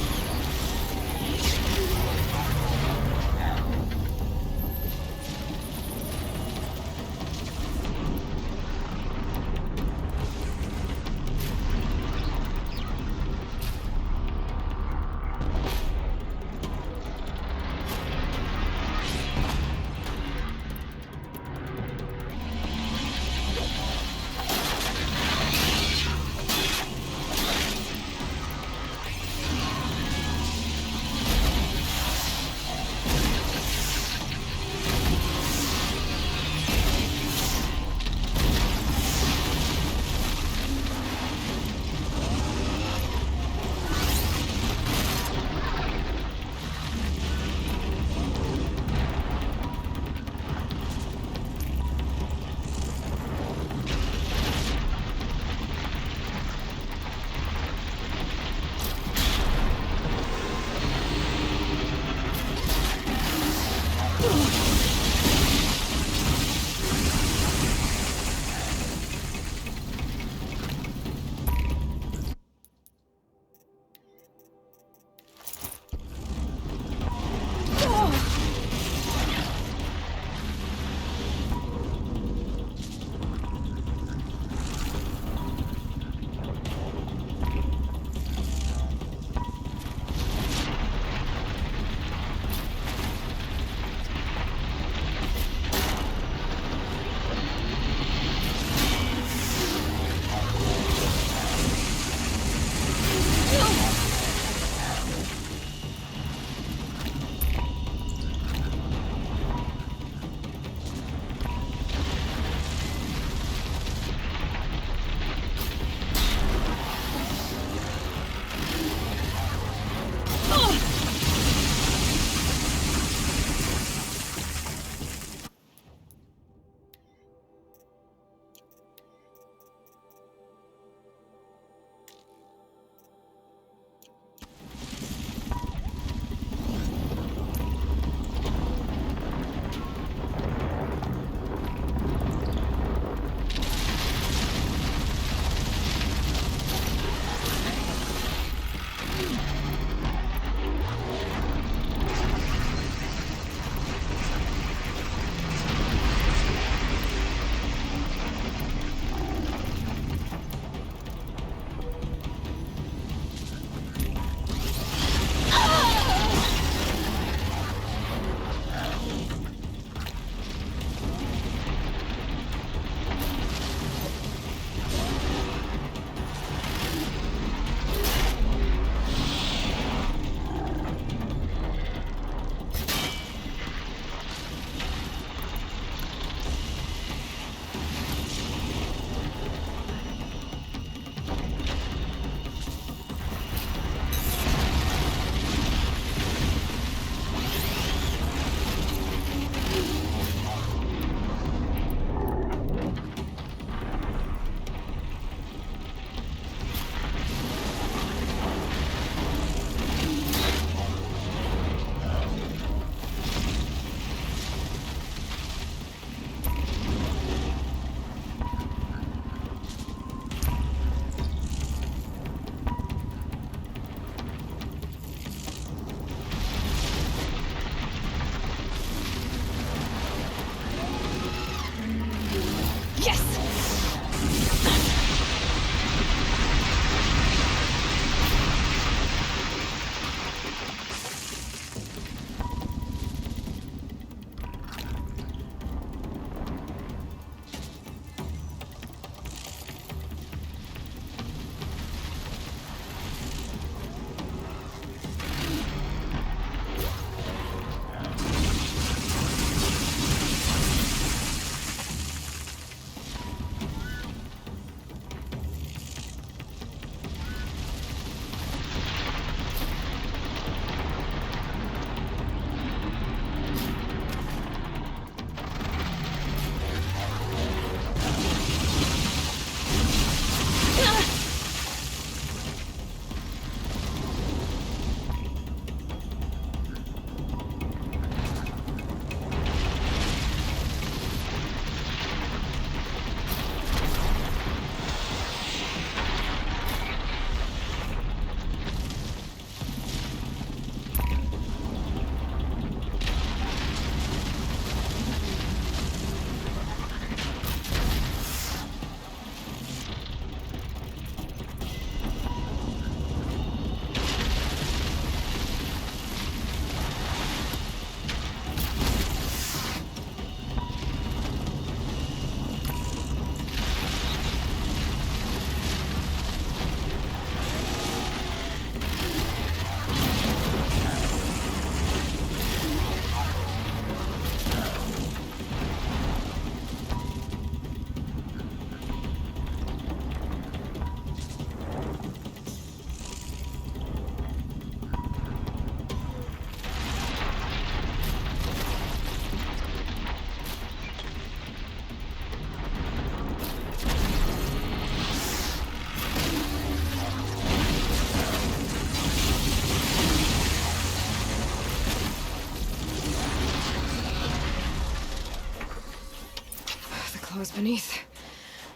claws beneath.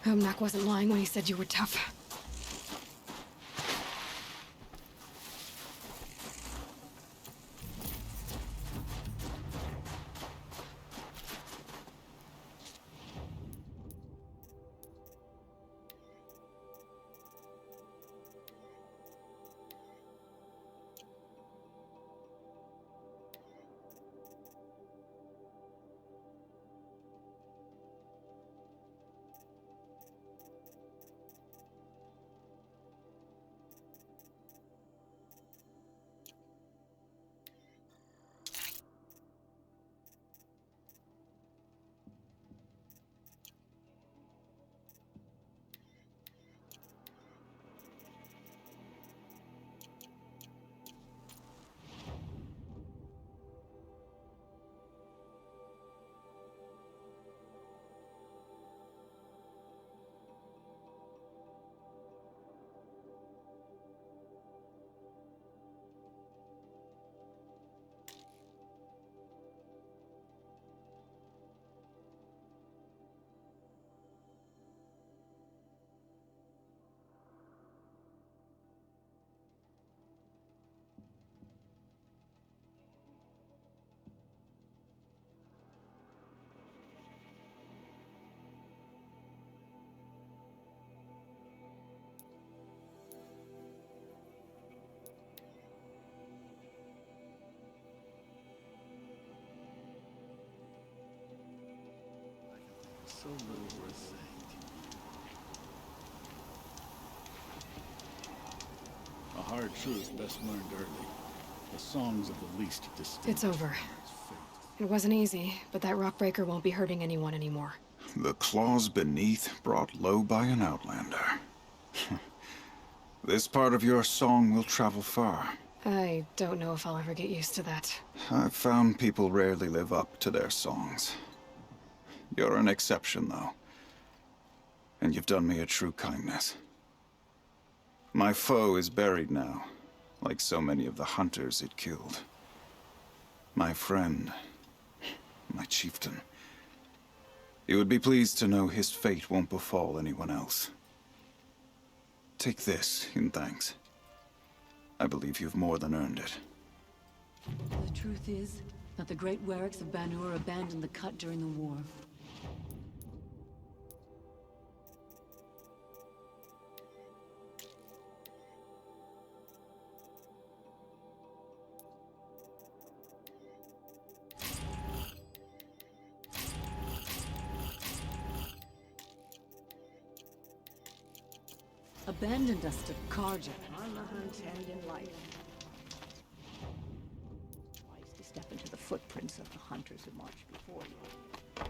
Nak wasn't lying when he said you were tough. So little worth saying. A hard truth best learned early. The songs of the least distinct. It's over. It wasn't easy, but that rock breaker won't be hurting anyone anymore. The claws beneath brought low by an outlander. This part of your song will travel far. I don't know if I'll ever get used to that. I've found people rarely live up to their songs. You're an exception, though. And you've done me a true kindness. My foe is buried now, like so many of the hunters it killed. My friend, my chieftain. You would be pleased to know his fate won't befall anyone else. Take this in thanks. I believe you've more than earned it. The truth is that the great Werricks of Banur abandoned the cut during the war. Abandoned us to Karja. On the hunt and in life. Wise to step into the footprints of the hunters who marched before you.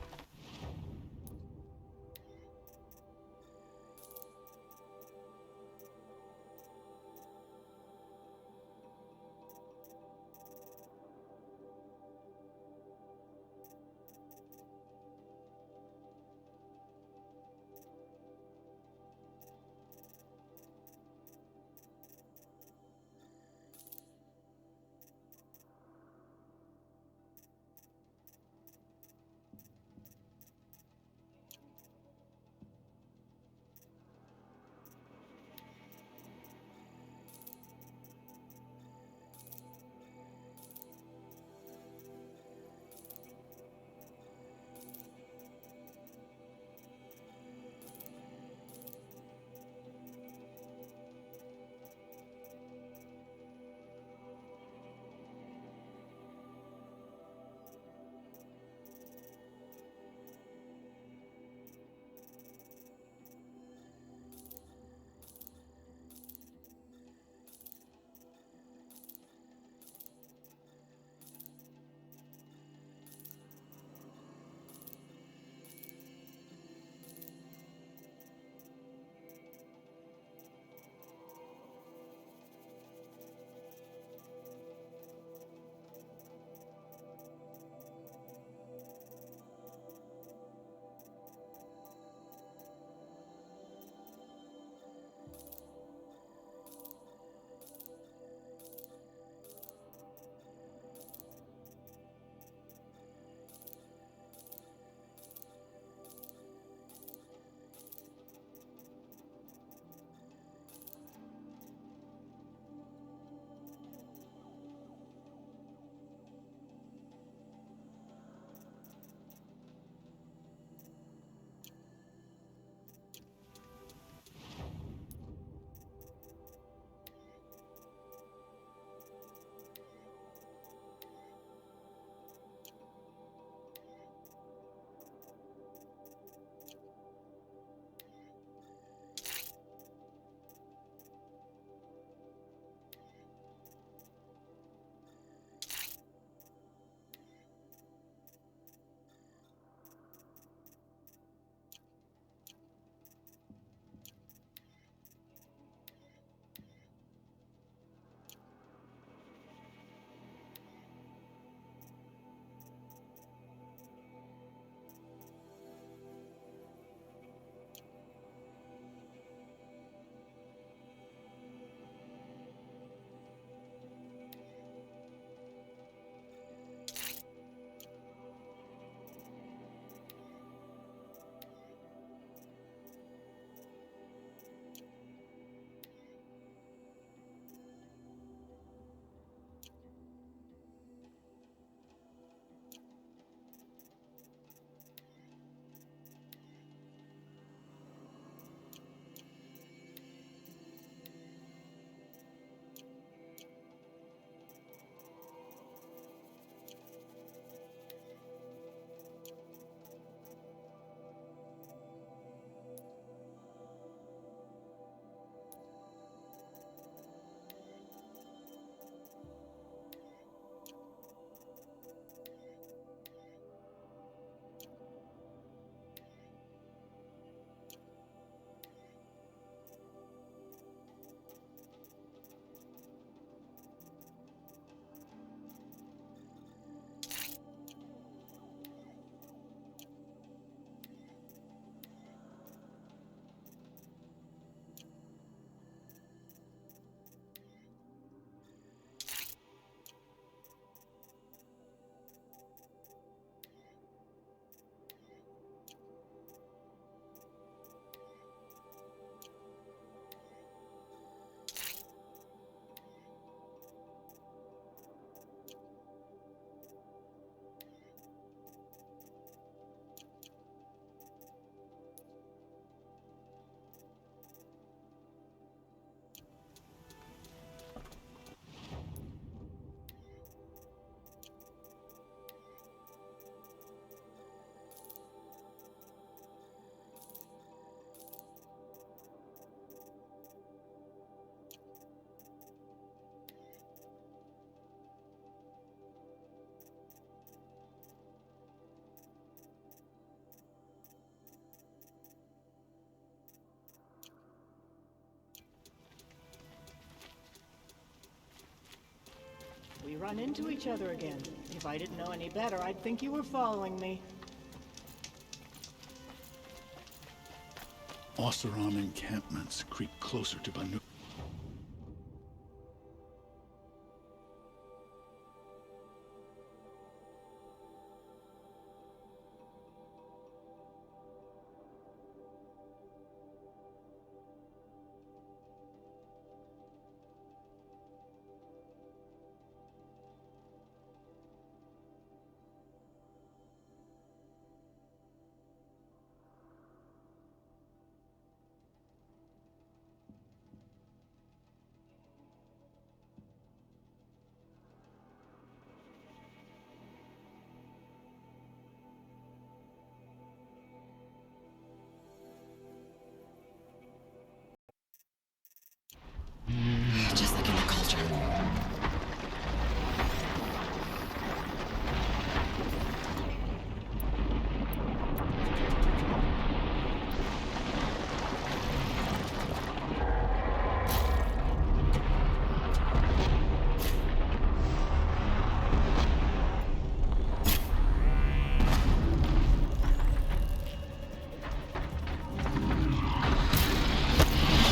run into each other again. If I didn't know any better, I'd think you were following me. Oseram encampments creep closer to Banu. Just like in the cauldron.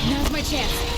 Now's my chance.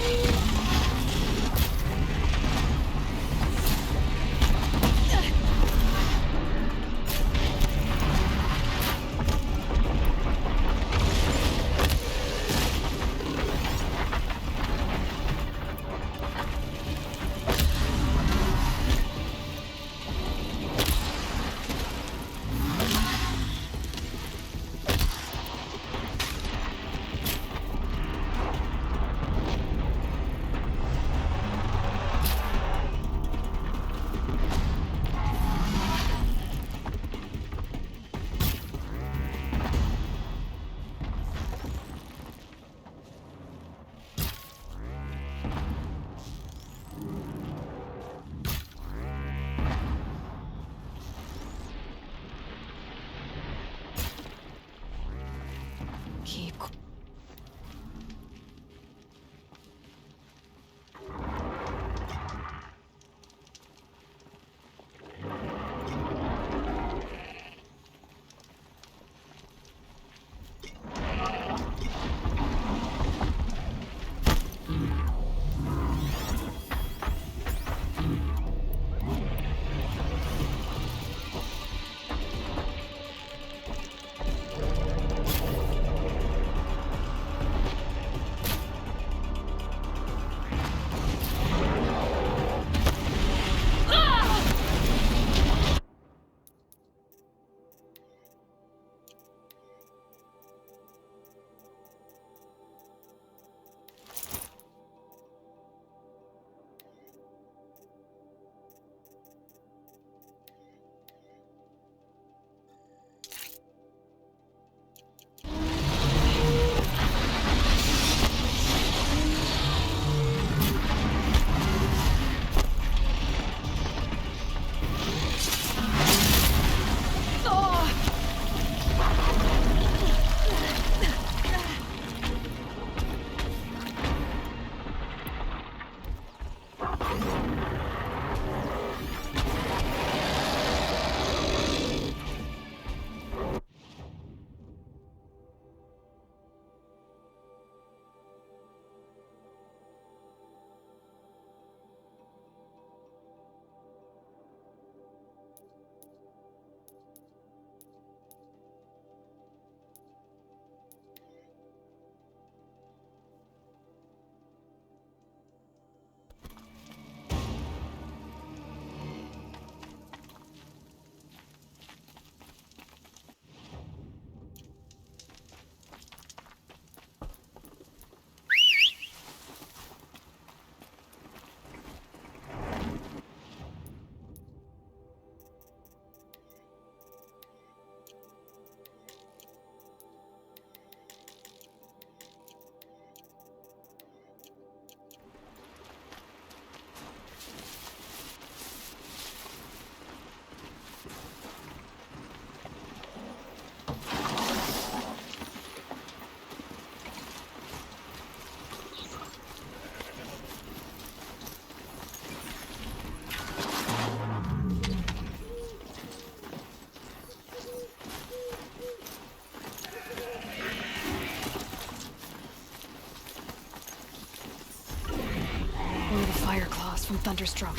from Thunderstrom.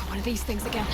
One of these things again.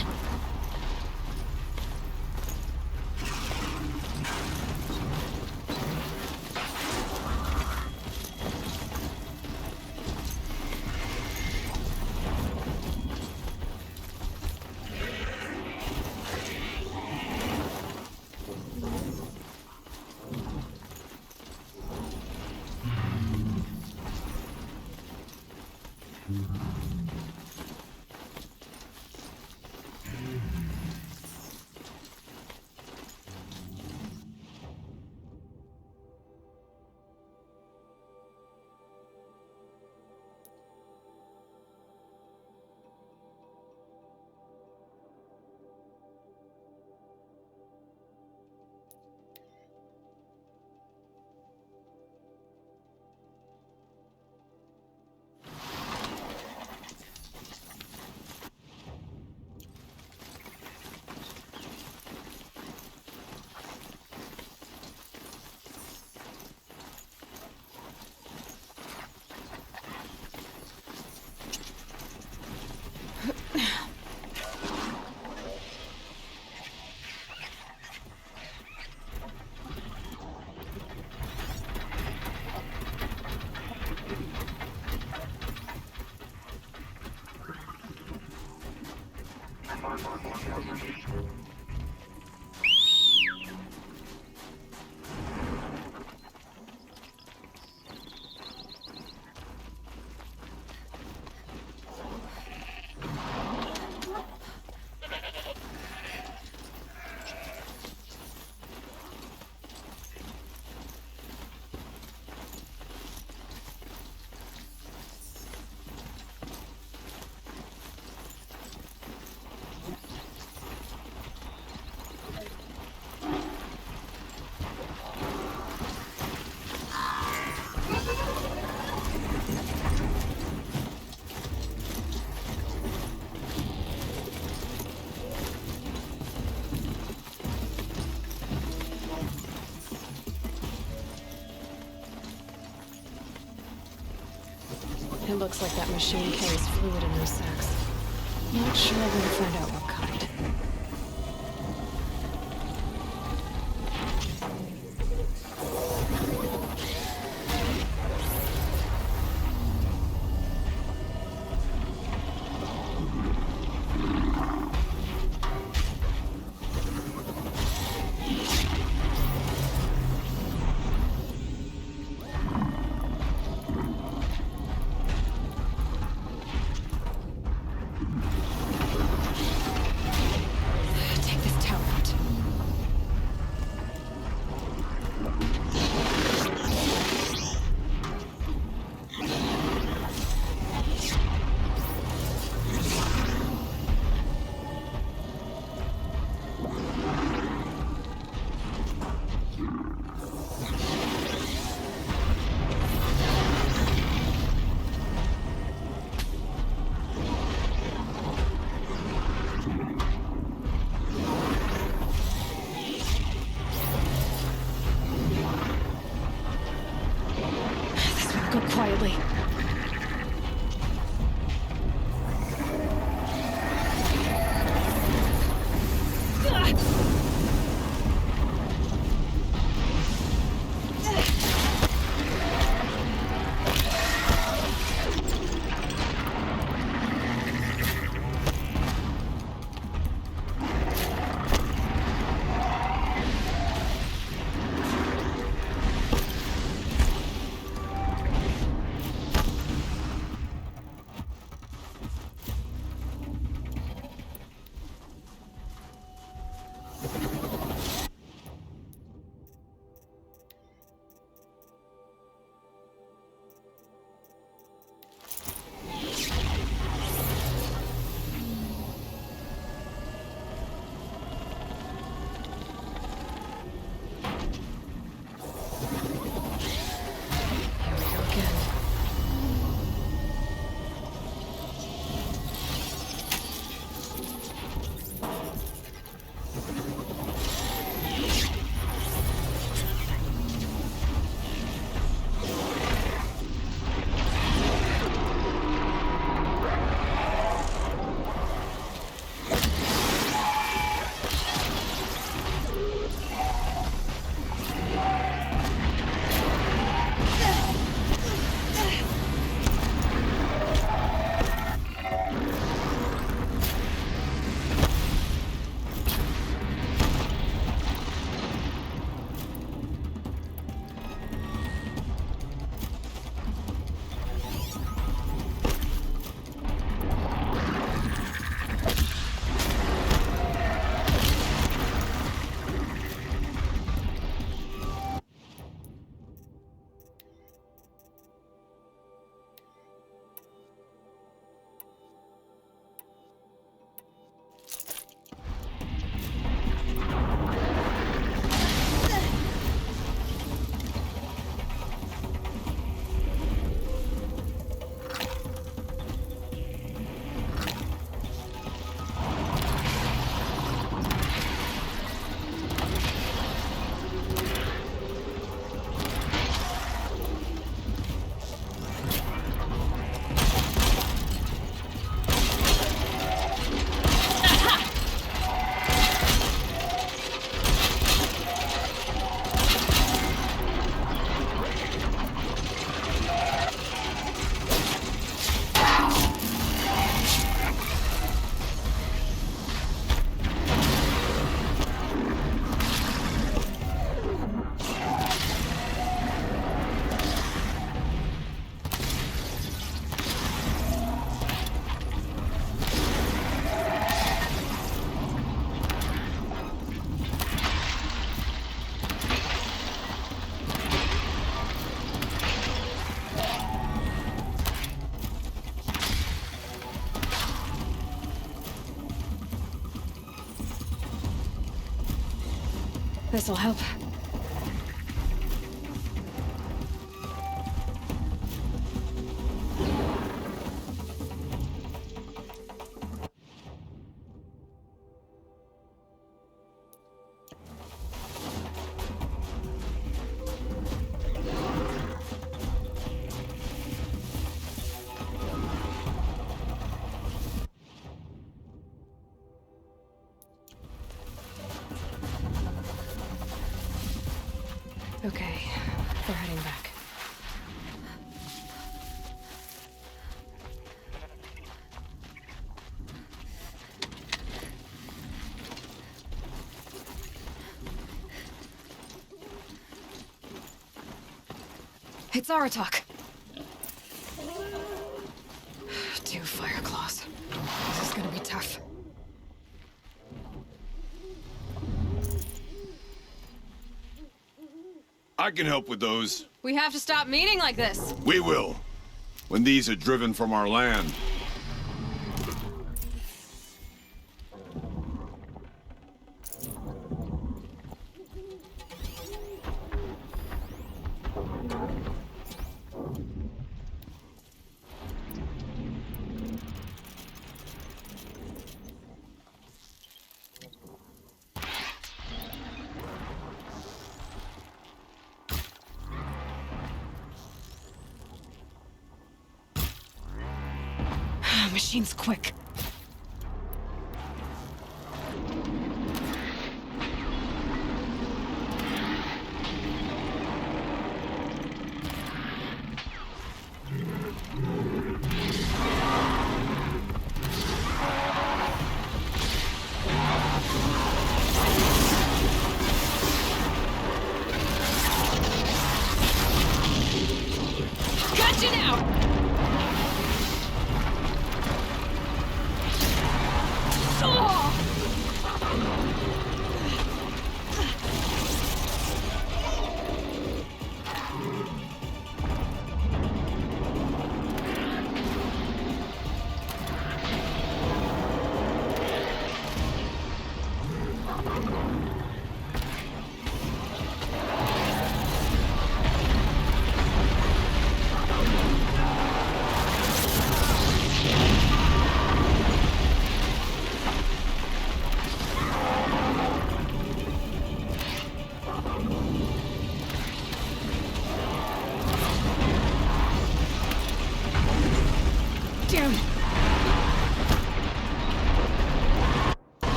It looks like that machine carries fluid in those sacks. Not sure where to find out what kind. Quietly. This'll help. Okay, we're heading back. It's Aratak. 2 fire claws. This is gonna be tough. I can help with those. We have to stop meeting like this. We will. When these are driven from our land. Machine's quick. Got you now!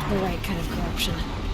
The right kind of corruption.